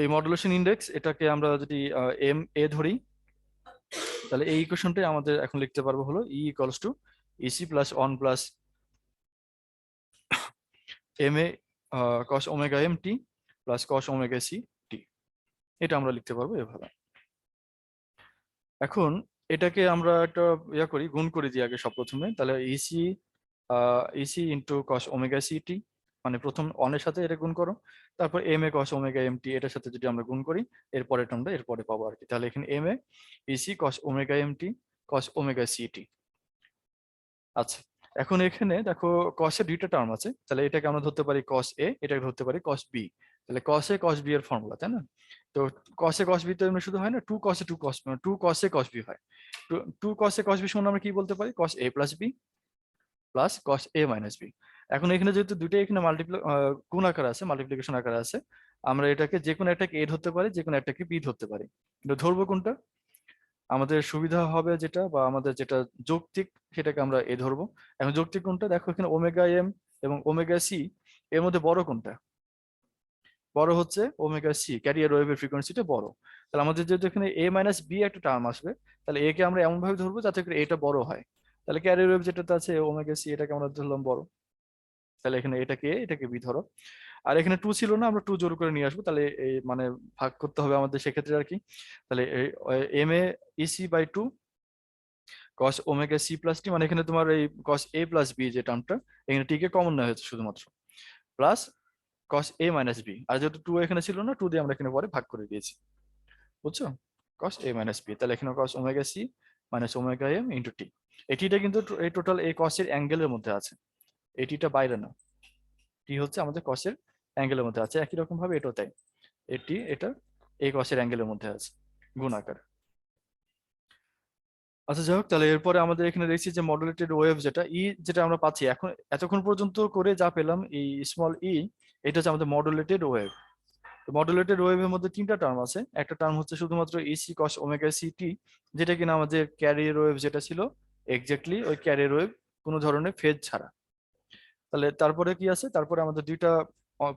এই মডুলেশন ইন্ডেক্স এটাকে আমরা যদি এম এ ধরি, তাহলে এই ইকুয়েশনটাই আমাদের এখন লিখতে পারবো হলো E equals to EC plus one plus M A cos omega M T plus cos omega C T, এটা আমরা লিখতে পারবো এভাবে। এখন এটাকে আমরা একটা ইয়া করি, গুণ করে দিই আগে সব প্রথমে, তাহলে EC EC into cos omega C T, মানে প্রথম অনের সাথে এটা গুণ করো, তারপর M A cos omega M T এটার সাথে যদি আমরা গুণ করি, এরপরে আমরা এরপরে পাবো আর কি। তাহলে এখানে M A EC cos omega M T cos omega C T. আচ্ছা, এখন এখানে দেখো কসের দুইটা টার্ম আছে, তাহলে এটাকে আমরা ধরতে পারি কস এ, এটাকে ধরতে পারি কস বি, তাহলে কস এ কস বি এর ফর্মুলা, তাই না? তো কস এ কস বি তো এমনি শুধু হয় না, টু কস এ টু কস এ কস বি হয়। টু কস এ কস বি সমান আমরা কি বলতে পারি, কস এ প্লাস বি প্লাস কস এ মাইনাস বি। এখন এখানে যেহেতু দুইটাই এখানে গুণ আকারে আছে, মাল্টিপ্লিকেশন আকারে আছে, আমরা এটাকে যে কোনো একটাকে এ ধরতে পারি, যে কোনো একটাকে বি ধরতে পারি, কিন্তু ধরবো কোনটা আমাদের সুবিধা হবে যেটা, বা আমাদের যেটা যৌক্তিক সেটাকে আমরা এ ধরবো। এখন যৌক্তিক কোনটা, দেখো এখানে ওমেগা এম এবং ওমেগা সি, এর মধ্যে বড় কোনটা, বড় হচ্ছে ওমেগা সি, ক্যারিয়ার ওয়েভের ফ্রিকোয়েন্সিটা বড়। তাহলে আমাদের যেহেতু এখানে এ মাইনাস বি একটা টার্ম আসবে, তাহলে এ কে আমরা এমন ভাবে ধরবো যাতে করে এটা বড় হয়। তাহলে ক্যারিয়ার ওয়েভ যেটাতে আছে ওমেগা সি, এটাকে আমরা ধরলাম বড়। তাহলে এখানে এটাকে এটাকে বি ধরো। আর এখানে টু ছিল না, আমরা টু জোর করে নিয়ে আসবো, তাহলে এই মানে ভাগ করতে হবে আমাদের সেক্ষেত্রে আর কি। তাহলে M A EC by two cos omega C plus T, মানে এখানে তোমার এই কস এ প্লাস বি যে টার্মটা, এখানে টি কে কমন নেওয়া হয়েছে শুধুমাত্র, প্লাস কস এ মাইনাস বি। আর যেহেতু টু এখানে ছিল না, টু দিয়ে আমরা এখানে পরে ভাগ করে দিয়েছি, বুঝছো? কস এ মাইনাস বি, তাহলে এখানে cos omega C minus omega M into T. এটিটা কিন্তু এই টোটাল এই কসের অ্যাঙ্গেলের মধ্যে আছে, এটিটা বাইরে না, টি হচ্ছে আমাদের কসের অ্যাঙ্গেলের মধ্যে আছে। একই রকম ভাবে এটাও তাই, এটি এটা এই কসের অ্যাঙ্গেলের মধ্যে আছে গুণাকার। আচ্ছা যাই হোক, তাহলে এরপরে আমাদের এখানে দেখছি যে মডুলেটেড ওয়েভ যেটা ই, যেটা আমরা পাচ্ছি এখন এতক্ষণ পর্যন্ত করে যা পেলাম এই স্মল ই, এটা হচ্ছে আমাদের মডুলেটেড ওয়েভ। মডুলেটেড ওয়েভের মধ্যে তিনটা টার্ম আছে। একটা টার্ম হচ্ছে শুধুমাত্র EC cos omega C T, যেটা কিনা আমাদের ক্যারিয়ার ওয়েভ যেটা ছিল এক্স্যাক্টলি ওই ক্যারিয়ার ওয়েভ, কোনো ধরনের ফেজ ছাড়া। তাহলে তারপরে কি আছে, তারপরে আমাদের দুইটা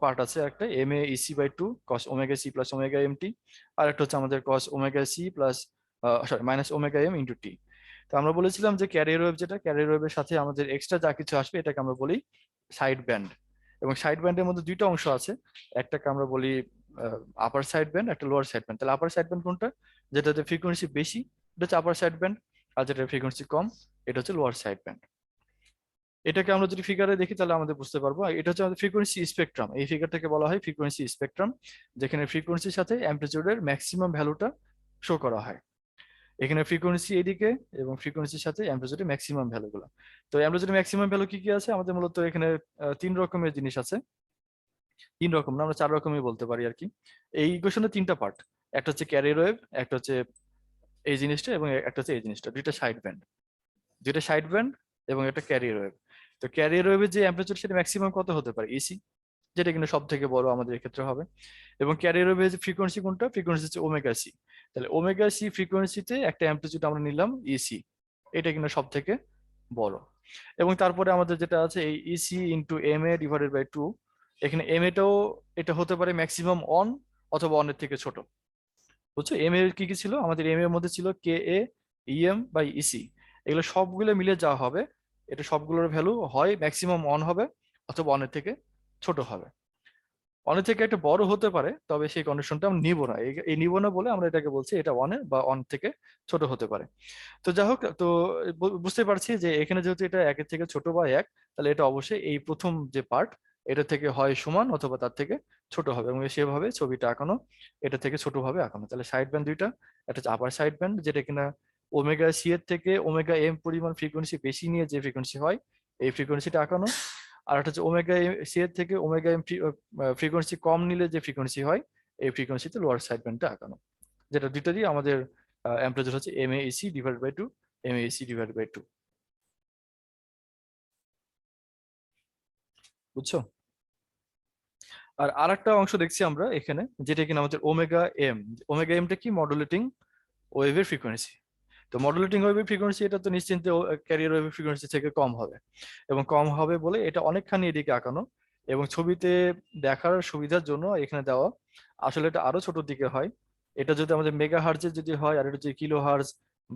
পার্ট আছে, একটা M A EC by two cos omega C plus omega M T, আর একটা হচ্ছে আমাদের cos omega C plus sorry minus omega M into T. তো আমরা বলেছিলাম যে ক্যারিয়ার ওয়েভ যেটা, ক্যারিয়ার ওয়েভের সাথে আমাদের এক্সট্রা যা কিছু আসবে এটাকে আমরা বলি সাইড ব্যান্ড। এবং সাইড ব্যান্ডের মধ্যে দুইটা অংশ আছে, একটাকে আমরা বলি আপার সাইড ব্যান্ড, একটা লোয়ার সাইড ব্যান্ড। তাহলে আপার সাইড ব্যান্ড কোনটা, যেটাতে ফ্রিকোয়েন্সি বেশি, এটা হচ্ছে আপার সাইড ব্যান্ড, আর যেটা ফ্রিকোয়েন্সি কম এটা হচ্ছে লোয়ার সাইড ব্যান্ড। এটাকে আমরা যদি ফিগারে দেখি তাহলে আমাদের বুঝতে পারবো, এটা হচ্ছে আমাদের ফ্রিকোয়েন্সি স্পেকট্রাম। এই ফিগারটাকে বলা হয় ফ্রিকোয়েন্সি স্পেকট্রাম, যেখানে ফ্রিকোয়েন্সির সাথে অ্যামপ্লিটিউডের ম্যাক্সিমাম ভ্যালুটা শো করা হয়। এখানে ফ্রিকোয়েন্সি এদিকে এবং ফ্রিকোয়েন্সির সাথে অ্যামপ্লিটিউডের ম্যাক্সিমাম ভ্যালুগুলো। তো অ্যামপ্লিটিউডের ম্যাক্সিমাম ভ্যালু কি কি আছে আমাদের, মূলত এখানে তিন রকমের জিনিস আছে। তিন রকম না, আমরা চার রকমই বলতে পারি আর কি। এই ইকুয়েশনের তিনটা পার্ট, একটা হচ্ছে ক্যারিয়ার ওয়েভ, একটা হচ্ছে এই জিনিসটা, এবং একটা হচ্ছে এই জিনিসটা, দুইটা সাইড ব্যান্ড, দুইটা সাইড ব্যান্ড এবং একটা ক্যারিয়ার ওয়েভ। তো ক্যারিয়ার ওয়েভের যে অ্যাম্পলিটিউড সেটা ম্যাক্সিমাম কত হতে পারে, ইসি, যেটা কিন্তু সব থেকে বড় আমাদের এক্ষেত্রে হবে। এবং ক্যারিয়ার ওয়েভের যে ফ্রিকোয়েন্সি কোনটা, ফ্রিকোয়েন্সি হচ্ছে ওমেগা সি। তাহলে ওমেগা সি ফ্রিকোয়েন্সিতে একটা অ্যাম্পলিটিউড আমরা নিলাম ইসি, এটা কিন্তু সব থেকে বড়। এবং তারপরে আমাদের যেটা আছে এই EC into M A divided by two, এখানে এম এটাও এটা হতে পারে ম্যাক্সিমাম অন অথবা অনের থেকে ছোট, বুঝছো? এম এর কি কি ছিল আমাদের, এম এর মধ্যে ছিল কে এ ইএম বাই ইসি, এগুলো সবগুলো মিলে যা হবে এটা সবগুলোর ভ্যালু হয় ম্যাক্সিমাম অন হবে অথবা অনের থেকে ছোট হবে। অনের থেকে একটা বড় হতে পারে, তবে সেই কন্ডিশনটা আমরা নিব না, এই নিব না বলে আমরা এটাকে বলছি এটা অনের বা অন থেকে ছোট হতে পারে। তো যাই হোক, তো বুঝতে পারছি যে এখানে যেহেতু এটা একের থেকে ছোট বা এক, তাহলে এটা অবশ্যই এই প্রথম যে পার্ট এটা থেকে হয় সমান অথবা তার থেকে ছোট হবে, এবং সেভাবে ছবিটা আঁকানো, এটা থেকে ছোট ভাবে আঁকানো। তাহলে সাইড ব্যান্ড দুইটা, একটা হচ্ছে আপার সাইড ব্যান্ড যেটা কিনা ওমেগা সি এর থেকে ওমেগা এম পরিমাণ ফ্রিকোয়েন্সি বেশি নিয়ে যে ফ্রিকোয়েন্সি হয় এই ফ্রিকোয়েন্সিটা আঁকানো। আর একটা হচ্ছে ওমেগা সি এর থেকে ওমেগা এম ফ্রিকোয়েন্সি কম নিলে যে ফ্রিকোয়েন্সি হয় এই ফ্রিকোয়েন্সিতে লোয়ার সাইড ব্যান্ডটা আঁকানো, যেটা দুইটা দিয়ে আমাদের অ্যাম্পলিটিউড হচ্ছে M A C divide by two, M A C divide by two, বুঝছো? আর আরেকটা অংশ দেখছি আমরা এখানে, যেটা কিনা আমাদের ওমেগা এম। ওমেগা এমটা কি, মডুলেটিং ওয়েভের ফ্রিকোয়েন্সি। তো মডুলেটিং ওয়েভের ফ্রিকোয়েন্সি এটা তো নিশ্চিন্তে ক্যারিয়ার ওয়েভের ফ্রিকোয়েন্সি থেকে কম হবে, এবং কম হবে বলে এটা অনেকখানি এদিকে আঁকানো, এবং ছবিতে দেখার সুবিধার জন্য এখানে দেওয়া। আসলে এটা আরো ছোট দিকে হয়, এটা যদি আমাদের মেগা হার্জে যদি হয় আর এটা যদি কিলো হার্জ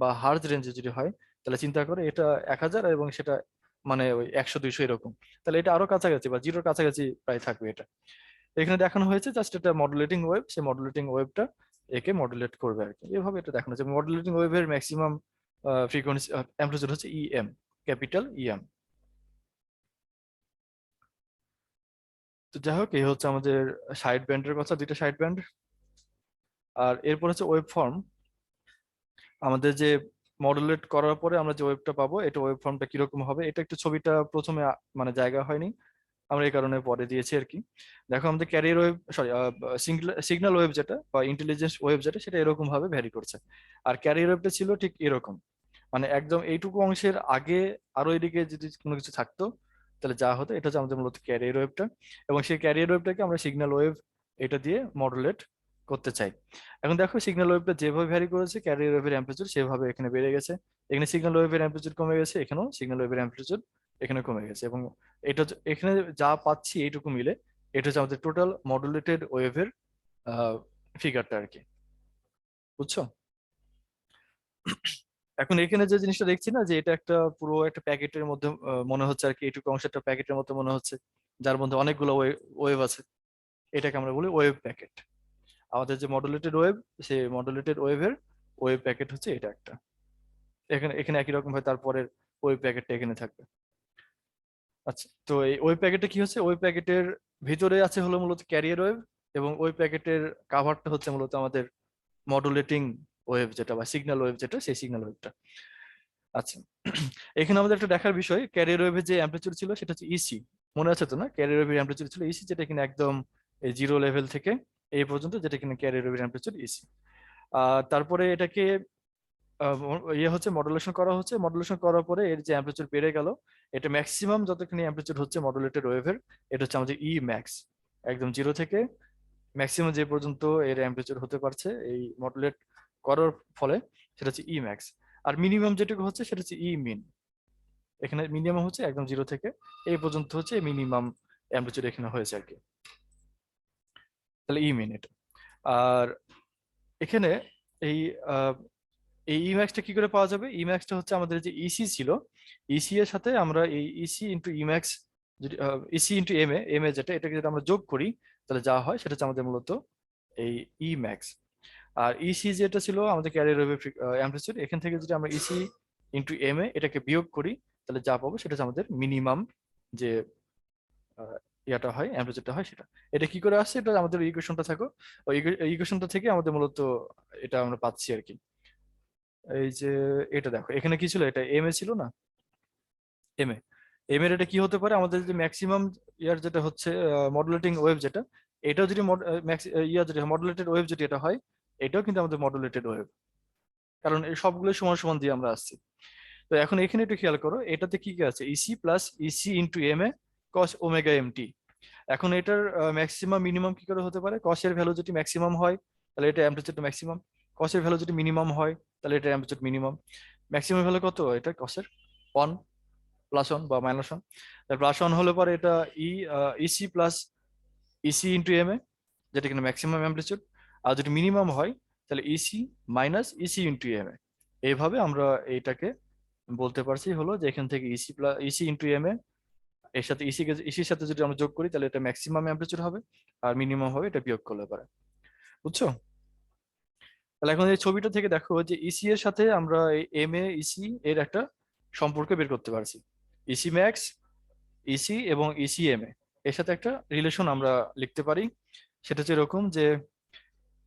বা হার্জ রেঞ্জে যদি হয়, তাহলে চিন্তা করে এটা 1000 এবং সেটা মানে ওই 100 200 এরকম, তাহলে এটা আরো কাছাকাছি বা জিরোর কাছাকাছি প্রায় থাকবে এটা। এখানে দেখানো হয়েছে জাস্ট এটা মডুলেটিং ওয়েভ, সেই মডুলেটিং ওয়েভটা একে মডুলেট করবে আর কি, এভাবে এটা দেখানো হচ্ছে। মডুলেটিং ওয়েভের ম্যাক্সিমাম ফ্রিকোয়েন্সি অ্যাম্পলিটিউড হচ্ছে ইএম, ক্যাপিটাল ইএম। তো যাই হোক, এই হচ্ছে আমাদের সাইড ব্যান্ডের কথা, দুইটা সাইড ব্যান্ড। আর এরপর হচ্ছে ওয়েব ফর্ম। আমাদের যে মডুলেট করার পরে আমরা যে ওয়েবটা পাবো এটা ওয়েব ফর্মটা কিরকম হবে, এটা একটু ছবিটা প্রথমে মানে জায়গা হয়নি, আমরা এই কারণে পরে দিয়েছি আর কি। দেখো আমাদের career wave sorry signal wave যেটা বা ইন্টেলিজেন্স ওয়েভ যেটা, সেটা এরকম ভাবে ভ্যারি করছে। আর ক্যারিয়ার ওয়েভটা ছিল ঠিক এরকম, মানে একদম এইটুকু অংশের আগে আরো এদিকে যদি কোনো কিছু থাকতো তাহলে যা হতো, এটা হচ্ছে আমাদের মূলত ক্যারিয়ার ওয়েভটা। এবং সেই ক্যারিয়ার ওয়েভটাকে আমরা সিগন্যাল ওয়েভ এটা দিয়ে মডুলেট করতে চাই। এখন দেখো সিগন্যাল ওয়েভটা যেভাবে ভ্যারি করেছে ক্যারিয়ার ওয়েভের অ্যাম্পলিটিউড সেভাবে এখানে বেড়ে গেছে, এখানে সিগন্যাল ওয়েভের অ্যাম্পলিটিউড কমে গেছে, এখানেও সিগন্যাল ওয়েভের অ্যাম্পলিটিউড এখানে কমে গেছে। এবং এটা এখানে যা পাচ্ছি এইটুকু মিলে এটা হচ্ছে আমাদের টোটাল মডুলেটেড ওয়েভের ফিগারটা আর কি, বুঝছো? এখন এখানে যে জিনিসটা দেখছি না, যে এটা একটা পুরো একটা প্যাকেটের মধ্যে মনে হচ্ছে আর কি, এইটুকু অংশ একটা প্যাকেটের মতো মনে হচ্ছে, যার মধ্যে অনেকগুলো ওয়েভ আছে। এটাকে আমরা বলি ওয়েভ প্যাকেট। আমাদের যে মডুলেটেড ওয়েভ, সেই মডুলেটেড ওয়েভের ওয়েভ প্যাকেট হচ্ছে এটা একটা। এখানে এখানে একই রকম ভাবে তারপরের ওয়েভ প্যাকেটটা এখানে থাকবে। আচ্ছা, তো এই ওয়েভ প্যাকেটে কি হচ্ছে, ওয়েভ প্যাকেটের ভিতরে আছে হলো মূলত ক্যারিয়ার ওয়েভ, এবং ওয়েভ প্যাকেটের কাভারটা হচ্ছে মূলত আমাদের মডুলেটিং ওয়েভ যেটা বা সিগন্যাল ওয়েভ যেটা, সেই সিগন্যাল ওয়েভটা। আচ্ছা, এখানে আমাদের একটা দেখার বিষয়, ক্যারিয়ার ওয়েভের যে অ্যাম্পলিটিউড ছিল সেটা হচ্ছে ইসি। মনে আছে তো না, ক্যারিয়ার ওয়েভের অ্যাম্পলিটিউড ছিল ইসি, যেটা কিনা একদম এই জিরো লেভেল থেকে এই পর্যন্ত, যেটা কিনা ক্যারিয়ার ওয়েভের অ্যাম্পলিটিউড ইসি। আর তারপরে এটাকে ইয়ে হচ্ছে মডুলেশন করা হচ্ছে, মডুলেশন করার পরে এর যে অ্যাম্পলিটিউড বেড়ে গেল, এটা ম্যাক্সিমাম যতখানি অ্যাম্পলিটিউড হচ্ছে মডুলেটেড ওয়েভের, এটা হচ্ছে আমাদের ই ম্যাক্স। একদম জিরো থেকে ম্যাক্সিমাম যে পর্যন্ত এর অ্যাম্পলিটিউড হতে পারছে এই মডুলেট করার ফলে, সেটা হচ্ছে ই ম্যাক্স। আর মিনিমাম যেটুকু হচ্ছে সেটা হচ্ছে ই মিন। এখানে মিনিমাম হচ্ছে একদম জিরো থেকে এই পর্যন্ত হচ্ছে মিনিমাম অ্যাম্পলিটিউড এখানে হয়েছে আর কি, তাহলে ই মিন এটা। আর এখানে এই এই ইম্যাক্সটা কি করে পাওয়া যাবে? ইম্যাক্সটা হচ্ছে আমাদের যে ইসি ছিল, ইসি এর সাথে আমরা এই ইসি ইন্টু ইম্যাক্স, যদি ইসি ইন্টু এম এ যেটা, এটাকে যদি আমরা যোগ করি, তাহলে যা হয় সেটা হচ্ছে আমাদের মূলত এই ই ম্যাক্স। আর ইসি যেটা ছিল আমাদের ক্যারিয়ার ওয়েভ অ্যাম্পলিটিউড, এখান থেকে যদি আমরা ইসি ইন্টু এম এ এটাকে বিয়োগ করি, তাহলে যা পাবো সেটা হচ্ছে আমাদের মিনিমাম যে ইয়াটা হয়, অ্যাম্পলিটিউডটা হয় সেটা। এটা কি করে আসছে, এটা আমাদের ইকুয়েশনটা থাকো, ওই ইকুয়েশনটা থেকে আমাদের মূলত এটা আমরা পাচ্ছি আর কি। এই যে এটা দেখো, এখানে কি ছিল, এটা এম এ ছিল না, এম এ। এম এর এটা কি হতে পারে, আমাদের যে ম্যাক্সিমাম ইয়ার যেটা হচ্ছে মডুলেটিং ওয়েভ যেটা, এটাও যদি ইয়ার যেটা মডুলেটেড ওয়েভ যদি এটা হয়, এটাও কিন্তু আমাদের মডুলেটেড ওয়েভ, কারণ এই সবগুলো সমান সমান দিয়ে আমরা আসছি। তো এখন এখানে একটু খেয়াল করো, এটাতে কি কি আছে, Ec plus Ec into M A cos omega M T. এখন এটার ম্যাক্সিমাম মিনিমাম কি করে হতে পারে, কসের ভ্যালু যদি ম্যাক্সিমাম হয় তাহলে এটা অ্যাম্পলিটিউড ম্যাক্সিমাম, কসের ভ্যালু যদি মিনিমাম হয় তাহলে এটা অ্যাম্পলিটিউড মিনিমাম। ম্যাক্সিমাম ভ্যালু কত এটা কসের, 1 +1 বা -1। +1 হলে পরে এটা ই Ec plus Ec into M A, যেটা কিনা ম্যাক্সিমাম অ্যাম্পলিটিউড। আর যদি মিনিমাম হয় তাহলে EC minus Ec into M A. এইভাবে আমরা এইটাকে বলতে পারছি হলো যে এখান থেকে Ec plus Ec into M A, এর সাথে ইসির সাথে যদি আমরা যোগ করি তাহলে এটা ম্যাক্সিমাম অ্যাম্পলিটিউড হবে, আর মিনিমাম হবে এটা বিয়োগ করলে পারে, বুঝছো? তাহলে এখন এই ছবিটা থেকে দেখো যে ইসি এর সাথে আমরা এম এ ইসি এর একটা সম্পর্ক বের করতে পারছি। ইসি ম্যাক্স, ইসি এবং ইসি এম এ, এর সাথে একটা রিলেশন আমরা লিখতে পারি। সেটা হচ্ছে এরকম যে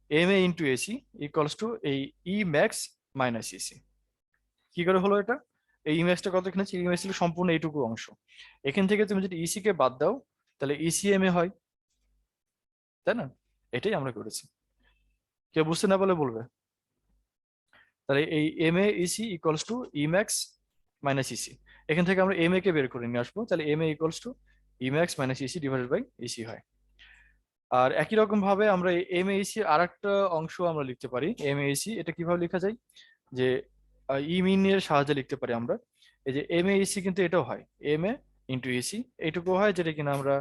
M A into AC equals to এই ই ম্যাক্স মাইনাস ইসি। কি করে হলো এটা, এই ইমেজটা কত এখানে ইমেজ ছিল সম্পূর্ণ এইটুকু অংশ, এখান থেকে তুমি যদি ইসি কে বাদ দাও তাহলে ইসি এম এ হয়, তাই না? এটাই আমরা করেছি। কেউ বুঝতে না পারলে বলবে। তাহলে এই M A EC equals to E max minus EC, এখান থেকে আমরা এম এ কে বের করে নিয়ে আসবো, তাহলে M A equals to E max minus EC divided by EC হয়। আর একই রকম ভাবে আমরা এম এ ইসি আর একটা অংশ আমরা লিখতে পারি, এম এ ইসি এটা কিভাবে লেখা যায়, যে ই মিন এর সাহায্যে লিখতে পারি আমরা। এই যে এম এ ইসি কিন্তু এটাও হয় এম এ ইন্টু ইসি, এইটুকু হয় যেটা কিনা আমরা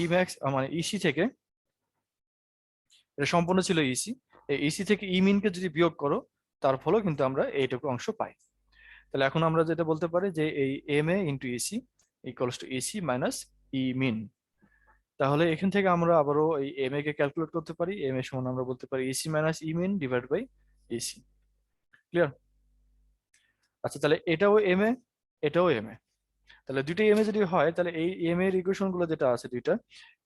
ই ম্যাক্স মানে ইসি থেকে, এটা সম্পূর্ণ ছিল ইসি, এই ইসি থেকে ই মিনকে যদি বিয়োগ করো তার ফলেও কিন্তু আমরা এইটুকু অংশ পাই। তাহলে এখন আমরা যেটা বলতে পারি যে এই M A into Ec equals to Ec minus E min. তাহলে এখান থেকে আমরা আবারও এই এম এ কে ক্যালকুলেট করতে পারি, এম এ সমান আমরা বলতে পারি EC minus E min divide by EC. Clear? আচ্ছা, তাহলে এটাও এম এ, এটাও এম এ, তাহলে দুইটাই এম এ যদি হয় তাহলে এই এম এর ইকুয়েশন গুলো যেটা আছে দুইটা,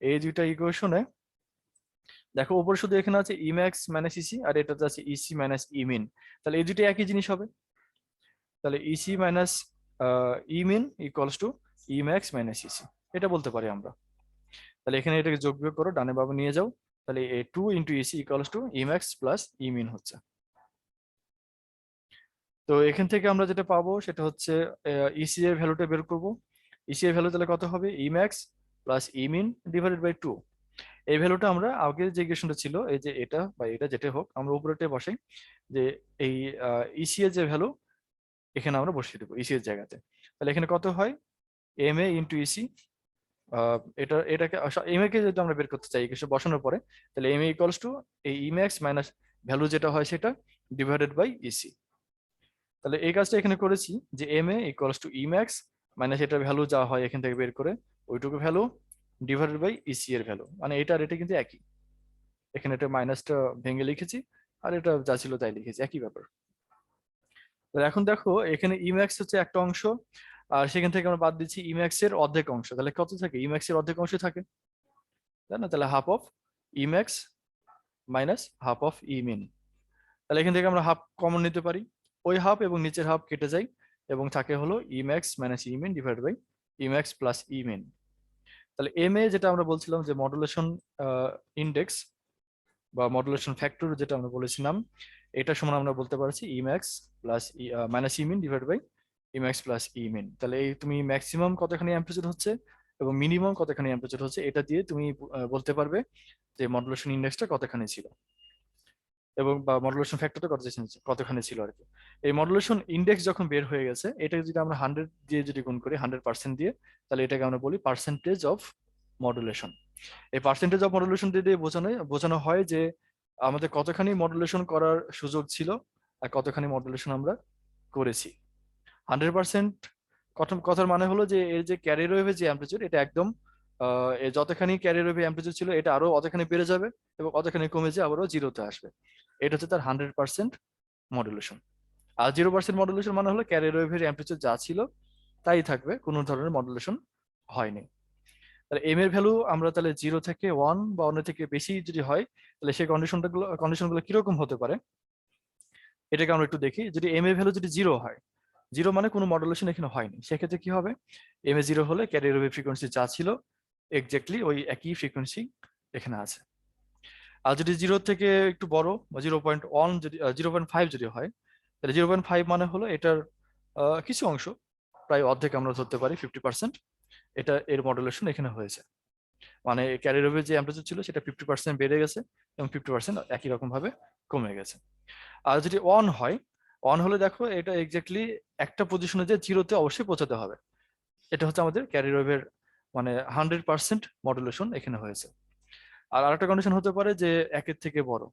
এই দুইটা ইকুয়েশনে দেখো উপরে শুধু এখানে আছে ই ম্যাক্স মাইনাস ইসি, আর এটাতে আছে ইসি মাইনাস ই মিন, তাহলে এই দুইটা একই জিনিস হবে। তাহলে EC minus E min equals to E max minus EC, এটা বলতে পারি আমরা। তাহলে এখানে এটাকে যোগ বিয়োগ করো, ডানে বামে নিয়ে যাও, তাহলে এ two into Ec equals to E max plus E min হচ্ছে। তো এখান থেকে আমরা যেটা পাবো সেটা হচ্ছে ইসি এর ভ্যালুটা বের করব। ইসি এর ভ্যালু তাহলে কত হবে, E max plus E min divided by 2। এই ভ্যালুটা আমরা আগের যে ইকুয়েশনটা ছিল এই যে এটা বা এটা যেটা হোক আমরা উপরেটা বসাই, যে এই ইসি এর যে ভ্যালু এখানে আমরা বসিয়ে দেবো ইসি এর জায়গাতে। তাহলে এখানে কত হয়, এম এ ইন্টু ইসি এটাকে এম এ কে যদি আমরা বের করতে চাই কিছু বসানোর পরে, তাহলে এম এ ইকুয়ালস টু এই ইম্যাক্স মাইনাস ভ্যালু যেটা হয় সেটা ডিভাইডেড বাই ইসি। তাহলে এই কাজটা এখানে করেছি যে M A equals to E max minus এটার ভ্যালু যা হয় এখান থেকে বের করে ওইটুকু ভ্যালু ডিভাইডেড বাই ইসি এর ভ্যালু, মানে এটা আর এটা কিন্তু একই। এখানে এটা মাইনাসটা ভেঙে লিখেছি আর এটা যা ছিল তাই লিখেছি, একই ব্যাপার। তো এখন দেখো এখানে ইম্যাক্স হচ্ছে একটা অংশ, আর সেখান থেকে আমরা বাদ দিচ্ছি ইম্যাক্স এর অর্ধেক অংশ। তাহলে কত থাকে? ইম্যাক্স এর অর্ধেক অংশ থাকে, তাই না? তাহলে half of E max minus half of E min. তাহলে এখান থেকে আমরা হাফ কমন নিতে পারি, ওই হাফ এবং নিচের হাফ কেটে যায় এবং থাকে হলো E max minus E min divide by E max plus E min. তাহলে এম এ যেটা আমরা বলছিলাম যে মডুলেশন ইন্ডেক্স বা মডুলেশন ফ্যাক্টর যেটা আমরা বলেছিলাম, এটা সমান আমরা বলতে পারছি E max plus minus E min divide by E max plus E min. তাহলে এই তুমি ম্যাক্সিমাম কতখানি অ্যাম্প্লিটিউড হচ্ছে এবং মিনিমাম কতখানি অ্যাম্প্লিটিউড হচ্ছে এটা দিয়ে তুমি বলতে পারবে যে মডুলেশন ইন্ডেক্সটা কতখানি ছিল এবং বা মডুলেশন ফ্যাক্টরটা কতখানি ছিল আর কি। এই মডুলেশন ইন্ডেক্স যখন বের হয়ে গেছে, এটা যদি আমরা 100 দিয়ে যদি গুণ করি, 100% দিয়ে, তাহলে এটাকে আমরা বলি পার্সেন্টেজ অফ মডুলেশন। এই পার্সেন্টেজ অফ মডুলেশন দিয়ে বোঝানো হয় যে আমাদের কতখানি মডুলেশন করার সুযোগ ছিল আর কতখানি মডুলেশন আমরা করেছি। 100% কথার মানে হলো যে এর যে ক্যারিয়ার ওয়েভের যে অ্যাম্পলিটিউড এটা একদম যতখানি ক্যারিয়ার ওয়েভের অ্যাম্পলিটিউড ছিল এটা আরো অতখানি বেড়ে যাবে এবং অতখানি কমে যেয়ে আবারও জিরোতে আসবে। এটা হচ্ছে তার 100% মডুলেশন। আর 0% মডুলেশন মানে হলো ক্যারিয়ার ওয়েভের অ্যাম্পলিটিউড যা ছিল তাই থাকবে, কোনো ধরনের মডুলেশন হয়নি। তাহলে এম এর ভ্যালু আমরা তাহলে 0 থেকে 1 বা 1 থেকে বেশি যদি হয়, তাহলে সেই কন্ডিশনগুলো কিরকম হতে পারে এটাকে আমরা একটু দেখি। যদি এম এর ভ্যালু যদি 0 হয়, 0 মানে কোনো মডুলেশন এখানে হয়নি, সেক্ষেত্রে কি হবে? এম এ 0 হলে ক্যারিয়ার ওয়েভ ফ্রিকোয়েন্সি যা ছিল এক্স্যাক্টলি ওই একই ফ্রিকোয়েন্সি এখানে আছে। আর যদি 0 থেকে একটু বড় বা 0.1 যদি 0.5 যদি হয়, তাহলে 0.5 মানে হলো এটার কিছু অংশ, প্রায় অর্ধেক আমরা ধরতে পারি 50%, এটা এর মডুলেশন এখানে হয়েছে। মানে ক্যারিয়ার ওয়েভের যে অ্যাম্পলিটিউড ছিল সেটা 50% বেড়ে গেছে এবং 50% একই রকম ভাবে কমে গেছে। আর যদি অন হয়, অন হলে দেখো এটা এক্স্যাক্টলি একটা পজিশনে যে জিরোতে অবশ্যই পৌঁছাতে হবে। এটা হচ্ছে আমাদের ক্যারিয়ার ওয়েভের মানে 100% মডুলেশন এখানে হয়েছে। আর আরেকটা কন্ডিশন হতে পারে যে একের থেকে বড়।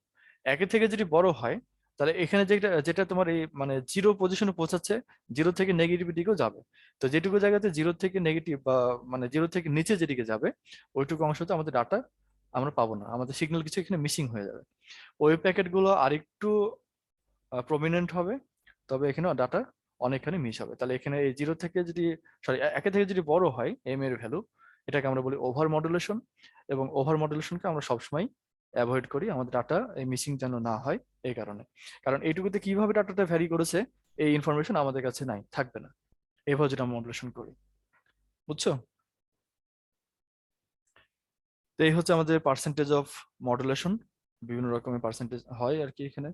একের থেকে যদি বড় হয়, তাহলে এখানে যেটা যেটা তোমার এই মানে জিরো পজিশনে পৌঁছাচ্ছে, জিরো থেকে নেগেটিভ দিকেও যাবে। তো যেটুকু জায়গাতে জিরো থেকে নেগেটিভ বা মানে জিরো থেকে নিচে যেদিকে যাবে ওইটুকু অংশতে আমাদের ডাটা আমরা পাবো না, আমাদের সিগন্যাল কিছু এখানে মিসিং হয়ে যাবে। ওই প্যাকেট গুলো আরেকটু প্রমিনেন্ট হবে, তবে এখানে ডাটা অনেকখানি মিস হবে। তাহলে এখানে এই জিরো থেকে যদি সরি একে থেকে যদি বড় হয় এম এর ভ্যালু, এটাকে আমরা বলি ওভার মডুলেশন। এবং ওভার মডুলেশনকে আমরা সবসময় অ্যাভয়েড করি, আমাদের ডাটা এই মিসিং যেন না হয় এই কারণে। কারণ এইটুকুতে কিভাবে ডাটাটা ভ্যারি করেছে এই ইনফরমেশন আমাদের কাছে নাই, থাকবে না এভাবে যেটা মডুলেশন করি। বুঝছো? তো এই হচ্ছে আমাদের পার্সেন্টেজ অফ মডুলেশন, বিভিন্ন রকমের পার্সেন্টেজ হয় আর কি এখানে।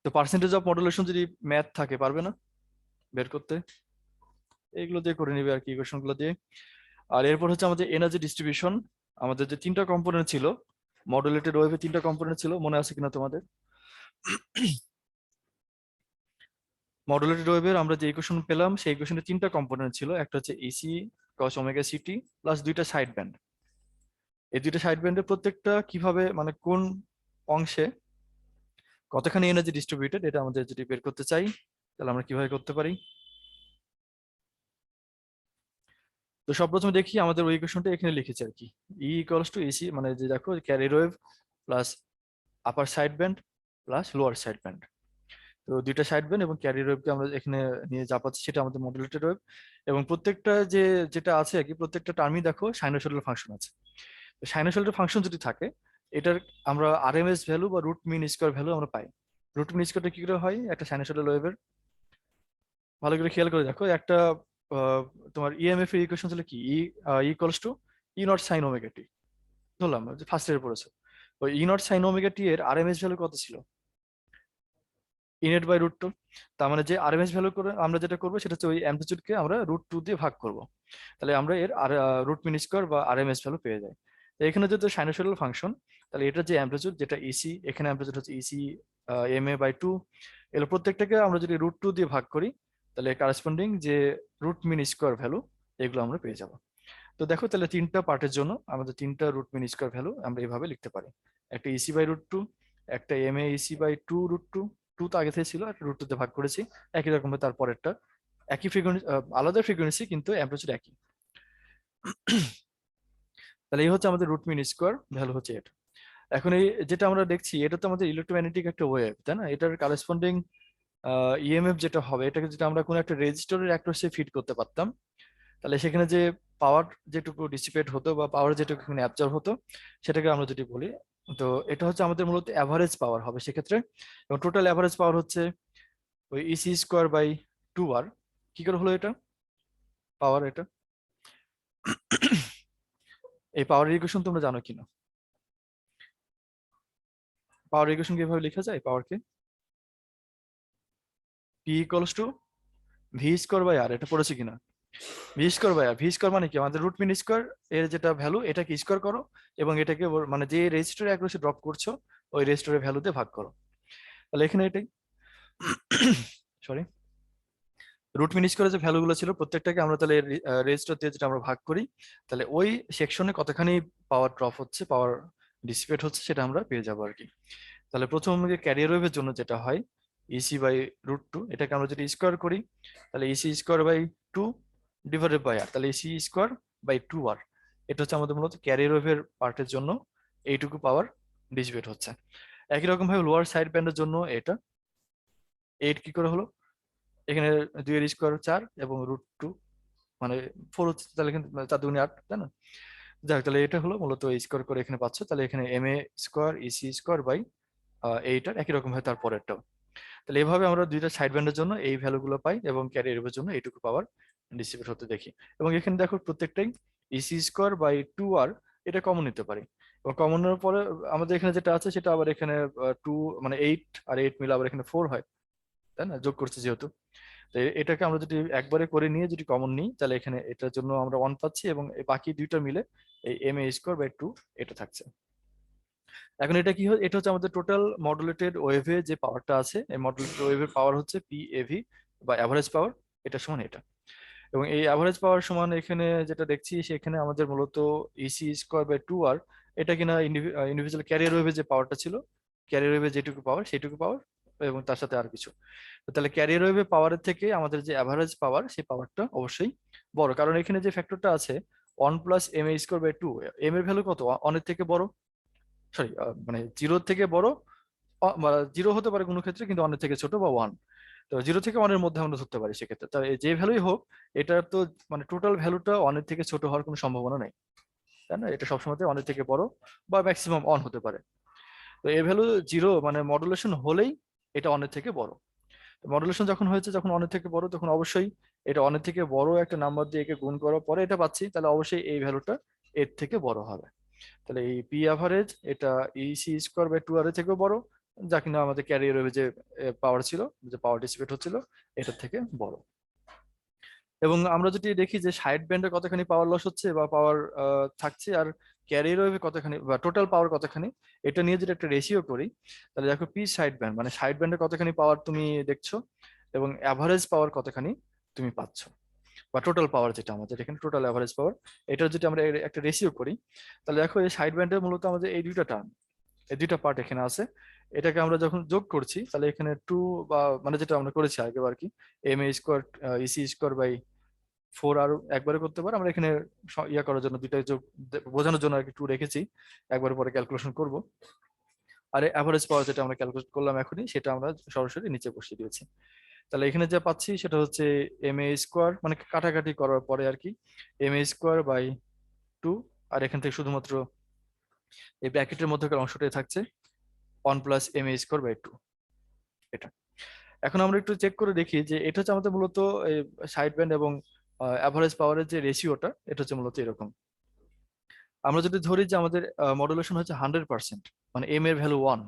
তো পার্সেন্টেজ অফ মডুলেশন যদি ম্যাথ থাকে পারবে না বের করতে, এগুলো দিয়ে করে নিবে আর কি, ইকুয়েশন গুলো দিয়ে। আর এরপর হচ্ছে আমাদের এনার্জি ডিস্ট্রিবিউশন। আমাদের যে তিনটা কম্পোনেন্ট ছিল মডুলেটেড ওয়েভে, তিনটা কম্পোনেন্ট ছিল, মনে আছে কিনা তোমাদের? মডুলেটেড ওয়েভের আমরা যে ইকুয়েশন পেলাম সেই ইকুয়েশনের তিনটা কম্পোনেন্ট ছিল, একটা হচ্ছে EC cos omega city plus দুইটা সাইড ব্যান্ড। এই দুইটা সাইড ব্যান্ডের প্রত্যেকটা কিভাবে মানে কোন অংশে কতখানি এনার্জি ডিস্ট্রিবিউটেড এটা আমাদের যদি বের করতে চাই তাহলে আমরা কিভাবে করতে পারি। তো সর্বপ্রথমে দেখি আমাদের ওই ইকুয়েশনটা এখানে লিখেছি আর কি, ই ইকুয়ালস টু এসি মানে যে দেখো ক্যারিয়ার ওয়েভ প্লাস আপার side band plus lower side band. তো দুইটা সাইড ব্যান্ড এবং ক্যারিয়ার ওয়েভকে আমরা এখানে নিয়ে যা পাচ্ছি সেটা আমাদের মডুলেটেড ওয়েভ। এবং প্রত্যেকটা যে যেটা আছে আর কি প্রত্যেকটা টার্মই দেখো সাইনোসয়েডাল ফাংশন আছে। তো সাইনোসয়েডাল ফাংশন যদি থাকে এটার আমরা আরএমএস ভ্যালু বা রুট মিন স্কোয়ার ভ্যালু আমরা পাই। রুট মিন স্কোয়ারটা কি করে হয় একটা সাইনোসয়েডাল ওয়েভের? ভালো করে খেয়াল করে দেখো, একটা তোমার ইএমএফ এর ইকুয়েশন ছিল কি, E equals to E naught sine omega T, ধরলাম ফার্স্ট ইয়ার পড়েছো। ওই E naught sine omega T এর আরএমএস ভ্যালু কত ছিল? E naught by root two. তার মানে যে আরএমএস ভ্যালু করে আমরা যেটা করবো সেটা হচ্ছে ওই অ্যাম্পলিটিউডকে আমরা রুট টু দিয়ে ভাগ করব। তাহলে আমরা এর আর রুট মিন স্কোয়ার বা আরএমএস ভ্যালু পেয়ে যাই। তো এখানে যেহেতু সাইনোসয়েডাল ফাংশন, তাহলে এটা যে অ্যাম্পলিটিউড যেটা ইসি, এখানে অ্যাম্পলিটিউড হচ্ছে EC M A by two, এগুলো প্রত্যেকটাকে আমরা যদি রুট টু দিয়ে ভাগ করি তাহলে কারেসপন্ডিং যে রুট মিন স্কোয়ার ভ্যালু এগুলো আমরা পেয়ে যাব। তো দেখো তাহলে তিনটা পার্টের জন্য আমাদের তিনটা রুট মিন স্কোয়ার ভ্যালু আমরা এইভাবে লিখতে পারি। একটা ইসি বাই রুট টু, একটা M A EC by two root two, two তো আগে থেকে ছিল, একটা রুট টুতে ভাগ করেছি, একই রকম তারপরেরটা একই ফ্রিকোয়েন্সি, আলাদা ফ্রিকোয়েন্সি কিন্তু অ্যাম্পলিটিউড একই। তাহলে এই হচ্ছে আমাদের রুট মিন স্কোয়ার ভ্যালু হচ্ছে এটা। এখন এই যেটা আমরা দেখছি এটা তো আমাদের ইলেকট্রোম্যাগনেটিক একটা ওয়েভ, তাই না? এটার কারেসপন্ডিং ইএমএফ যেটা হবে, এটাকে যদি আমরা কোনো একটা রেজিস্টরের অ্যাক্রসে ফিট করতে পারতাম, তাহলে সেখানে যে পাওয়ার যেটুকু ডিসিপেট হতো বা পাওয়ার যেটুকু এখানে অ্যাবজর্ব হতো, সেটাকে আমরা যদি বলি, তো এটা হচ্ছে আমাদের মূলত অ্যাভারেজ পাওয়ার হবে সেক্ষেত্রে। এবং টোটাল অ্যাভারেজ পাওয়ার হচ্ছে ওই ইসি স্কোয়ার বাই টু আর। কি করে হলো এটা পাওয়ার? এটা এই পাওয়ার ইকুয়েশন তোমরা জানো কিনা? পাওয়ার ইকুয়েশন কিভাবে লেখা যায় পাওয়ারকে? P equals to V square by R, এটা পড়েছে কিনা? V square by R, V square মানে কি? আমাদের রুট মিন স্কোয়ার এর যেটা ভ্যালু এটাকে স্কোয়ার করো, এবং এটাকে মানে যে রেজিস্টারে অ্যাক্রসে ড্রপ করছো ওই রেজিস্টারের ভ্যালুতে ভাগ করো। তাহলে এখানে এটাই সরি, রুট মিন স্কোয়ারের যে ভ্যালুগুলো ছিল প্রত্যেকটাকে আমরা তাহলে রেজিস্টার দিয়ে যেটা আমরা ভাগ করি, তাহলে ওই সেকশনে কতখানি পাওয়ার ড্রপ হচ্ছে, পাওয়ার ডিসিপেট হচ্ছে, সেটা আমরা পেয়ে যাবো আর কি। তাহলে প্রথম ক্যারিয়ার ওয়েভের জন্য যেটা হয় ইসি বাই রুট টু, এটাকে আমরা যদি স্কোয়ার করি তাহলে Ec square by two divided by R, তাহলে Ec square by two R. এটা হচ্ছে আমাদের মূলত ক্যারিয়ার ওয়েভের পার্টের জন্য এইটুকু পাওয়ার ডিসিপেট হচ্ছে। একই রকম ভাবে লোয়ার সাইড ব্যান্ডের জন্য এটা এইট কি করে হলো? এখানে দুই এর স্কোয়ার চার এবং রুট টু মানে ফোর হচ্ছে, তাহলে এখানে চার দুগুণে আট, তাই না? যাক, তাহলে এটা হলো মূলত স্কোয়ার করে এখানে পাচ্ছ, তাহলে এখানে M A square EC square by এইটার একই রকম ভাবে তারপরেরটাও। তাহলে এভাবে আমরা দুইটা সাইড ব্যান্ডের জন্য এই ভ্যালুগুলো পাই এবং ক্যারিয়ার ওয়েভের জন্য এইটুকু পাওয়ার ডিসিপেট হতে দেখি। এবং এখানে দেখো প্রত্যেকটাই EC square by two R, এটা কমন নিতে পারি। এবং কমন নেওয়ার পরে আমাদের এখানে যেটা আছে সেটা আবার এখানে টু মানে এইট আর এইট মিলে আবার এখানে ফোর হয়, তাই না? যোগ করছি যেহেতু। তো এটাকে আমরা যদি একবারে করে নিয়ে যদি কমন নিই তাহলে এখানে এটার জন্য আমরা ওয়ান পাচ্ছি, এবং এই বাকি দুইটা মিলে এই M A square by two এটা থাকছে। এখন এটা কি হয়? এটা হচ্ছে আমাদের টোটাল মডুলেটেড ওয়েভে যে পাওয়ারটা আছে, এই মডুলেটেড ওয়েভের পাওয়ার হচ্ছে পি এভি বা অ্যাভারেজ পাওয়ার, এটা সমান এটা। এবং এই অ্যাভারেজ পাওয়ার সমান এখানে যেটা দেখছি সেখানে আমাদের মূলত EC square by two R, এটা কিনা ইন্ডিভিজুয়াল ক্যারিয়ার ওয়েভে যে পাওয়ারটা ছিল, ক্যারিয়ার ওয়েভে যেটুকু পাওয়ার সেটুকু পাওয়ার, এবং তার সাথে আর কিছু। তো তাহলে ক্যারিয়ার ওয়েভে পাওয়ারের থেকে আমাদের যে অ্যাভারেজ পাওয়ার সেই পাওয়ারটা অবশ্যই বড়, কারণ এখানে যে ফ্যাক্টরটা আছে one plus M A square by two, M এর ভ্যালু কত? অনের থেকে বড়, সরি মানে জিরোর থেকে বড়, জিরো হতে পারে কোনো ক্ষেত্রে কিন্তু অনের থেকে ছোট, বা ওয়ান। তো জিরো থেকে ওয়ানের মধ্যে আমরা ধরতে পারি সেক্ষেত্রে। তো যে ভ্যালুই হোক, এটার তো মানে টোটাল ভ্যালুটা অনের থেকে ছোট হওয়ার কোনো সম্ভাবনা নেই, তাই না? এটা সবসময় অনের থেকে বড় বা ম্যাক্সিমাম অন হতে পারে। তো এই ভ্যালু জিরো মানে মডুলেশন হলেই এটা অনের থেকে বড়। মডুলেশন যখন হয়েছে, যখন অনের থেকে বড়, তখন অবশ্যই এটা অনের থেকে বড় একটা নাম্বার দিয়ে একে গুণ করার পরে এটা পাচ্ছি, তাহলে অবশ্যই এই ভ্যালুটা এর থেকে বড় হবে। তাহলে এই পি অ্যাভারেজ এটা ইসি স্কোয়ার বাই টু আর এর থেকেও বড়, যা কিনা আমাদের ক্যারিয়ার ওয়েভে যে পাওয়ার ছিল, যে পাওয়ার ডিসিপেট হচ্ছিল, এটার থেকে বড়। এবং আমরা যদি দেখি যে সাইড ব্যান্ডে কতখানি পাওয়ার লস হচ্ছে বা পাওয়ার থাকছে, আর ক্যারিয়ার ওয়েভে কতখানি বা টোটাল পাওয়ার কতখানি, এটা নিয়ে যদি একটা রেশিও করি, তাহলে দেখো পি সাইড ব্যান্ড মানে সাইড ব্যান্ডে কতখানি পাওয়ার তুমি দেখছো এবং অ্যাভারেজ পাওয়ার কতখানি তুমি পাচ্ছ, বা টোটাল পাওয়ার যেটা আমাদের এখানে টোটাল অ্যাভারেজ পাওয়ার, এটা যদি আমরা একটা রেশিও করি, তাহলে দেখো এই সাইড ব্যান্ডের মূলত আমাদের এই দুইটা টার্ম, এই দুইটা পার্ট এখানে আছে। এটাকে আমরা যখন যোগ করছি তাহলে এখানে টু বা মানে যেটা আমরা করেছি আগে আর কি, M A square EC square by four R একবারে করতে পারে। আমরা এখানে ইয়া করার জন্য দুইটা যোগ বোঝানোর জন্য আর কি টু রেখেছি, একবারে পরে ক্যালকুলেশন করব। আর অ্যাভারেজ পাওয়ার যেটা আমরা ক্যালকুলেট করলাম এখনই, সেটা আমরা সরাসরি নিচে বসিয়ে দিয়েছি। তাহলে এখানে যা পাচ্ছি সেটা হচ্ছে এম এ স্কোয়ার মানে কাটাকাটি করার পরে আর কি, M A square by two, আর এখান থেকে শুধুমাত্র এই ব্র্যাকেটের মধ্যকার অংশটাই থাকছে one plus M A square by two, এটা। এখন আমরা একটু চেক করে দেখি যে এটা হচ্ছে আমাদের মূলত এই সাইড ব্যান্ড এবং অ্যাভারেজ পাওয়ারের যে রেশিওটা, এটা হচ্ছে মূলত এরকম। আমরা যদি ধরি যে আমাদের মডুলেশন হচ্ছে 100%, মানে এম এর ভ্যালু ওয়ান,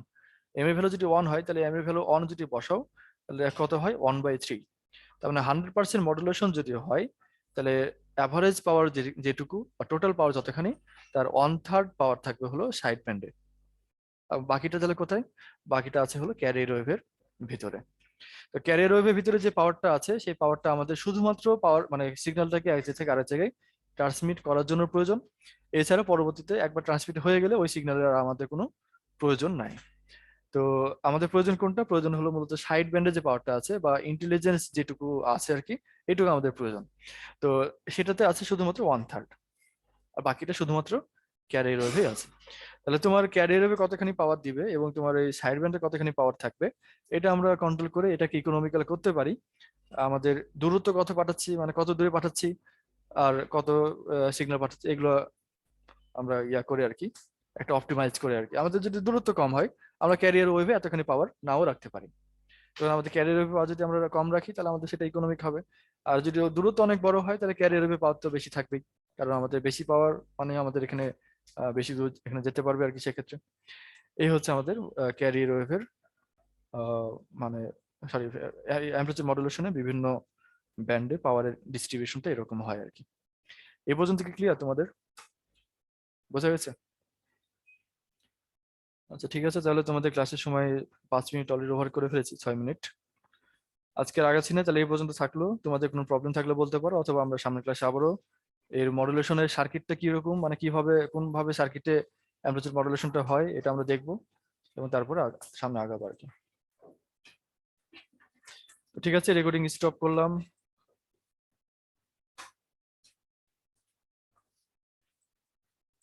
এম এর ভ্যালু যদি ওয়ান হয় তাহলে এম এর ভ্যালু ওয়ান যদি বসাও তাহলে কত হয়? 1/3। তার মানে 100% মডুলেশন যদি হয় তাহলে অ্যাভারেজ পাওয়ার যেটুকু বা টোটাল পাওয়ার যতখানি, তার ওয়ান থার্ড পাওয়ার থাকবে হলো সাইড ব্যান্ডে। বাকিটা তাহলে কোথায়? বাকিটা আছে হলো ক্যারিয়ার ওয়েভের ভিতরে। তো ক্যারিয়ার ওয়েভের ভিতরে যে পাওয়ারটা আছে সেই পাওয়ারটা আমাদের শুধুমাত্র পাওয়ার মানে সিগন্যালটাকে এক জায়গা থেকে আরেক জায়গায় ট্রান্সমিট করার জন্য প্রয়োজন। এছাড়া পরবর্তীতে একবার ট্রান্সমিট হয়ে গেলে ওই সিগন্যালের আর আমাদের কোনো প্রয়োজন নাই। তো আমাদের প্রয়োজন কোনটা? প্রয়োজন হলো মূলত সাইড ব্যান্ডে যে পাওয়ারটা আছে বা ইন্টেলিজেন্স যেটুকু আছে আর কি, এটুকু আমাদের প্রয়োজন। তো সেটাতে আছে শুধুমাত্র 1/3, আর বাকিটা শুধুমাত্র ক্যারিয়ার ওয়েভে আছে। তাহলে তোমার ক্যারিয়ার ওয়েভে কতখানি পাওয়ার দিবে এবং তোমার এই সাইড ব্যান্ডে কতখানি পাওয়ার থাকবে, এটা আমরা কন্ট্রোল করে এটাকে ইকোনমিক্যাল করতে পারি। আমাদের দূরত্ব কত পাঠাচ্ছি, মানে কত দূরে পাঠাচ্ছি আর কত সিগন্যাল পাঠাচ্ছি, এগুলো আমরা ইয়া করে আর কি, একটা অপটিমাইজ করে আর কি। আমাদের যদি দূরত্ব কম হয়, আমরা ক্যারিয়ার ওয়েভে এতখানি পাওয়ার নাও রাখতে পারি। তো আমাদের ক্যারিয়ার ওয়েভে পাওয়ার যদি আমরা কম রাখি, তাহলে আমাদের সেটা ইকোনমিক হবে। আর যদি দূরত্ব অনেক বড় হয়, তাহলে ক্যারিয়ার ওয়েভে পাওয়ার তো বেশি থাকবেই, কারণ আমাদের বেশি পাওয়ার মানে আমাদের এখানে বেশি দূর এখানে যেতে পারবে আর কি। সেক্ষেত্রে এই হচ্ছে আমাদের ক্যারিয়ার ওয়েভের মানে সরি অ্যাম্পলিটিউড মডুলেশনে বিভিন্ন ব্যান্ডে পাওয়ারের ডিস্ট্রিবিউশনটা এরকম হয় আর কি। এই পর্যন্ত কি ক্লিয়ার তোমাদের? বোঝা গেছে? আচ্ছা ঠিক আছে, তাহলে তোমাদের ক্লাসের সময় 5 মিনিট অলরেডি ওভার করে ফেলেছি, 6 মিনিট। আজকের আগাচ্ছি না, তাহলে এই পর্যন্ত থাকলো। তোমাদের কোনো প্রবলেম থাকলে বলতে পারো, অথবা আমরা সামনের ক্লাসে আবারও এর মডুলেশনের সার্কিটটা কিরকম, মানে কিভাবে কোন ভাবে সার্কিটে অ্যাম্পলিটিউড মডুলেশনটা হয় এটা আমরা দেখবো, এবং তারপরে সামনে আগাবো আর কি। তো ঠিক আছে, রেকর্ডিং স্টপ করলাম।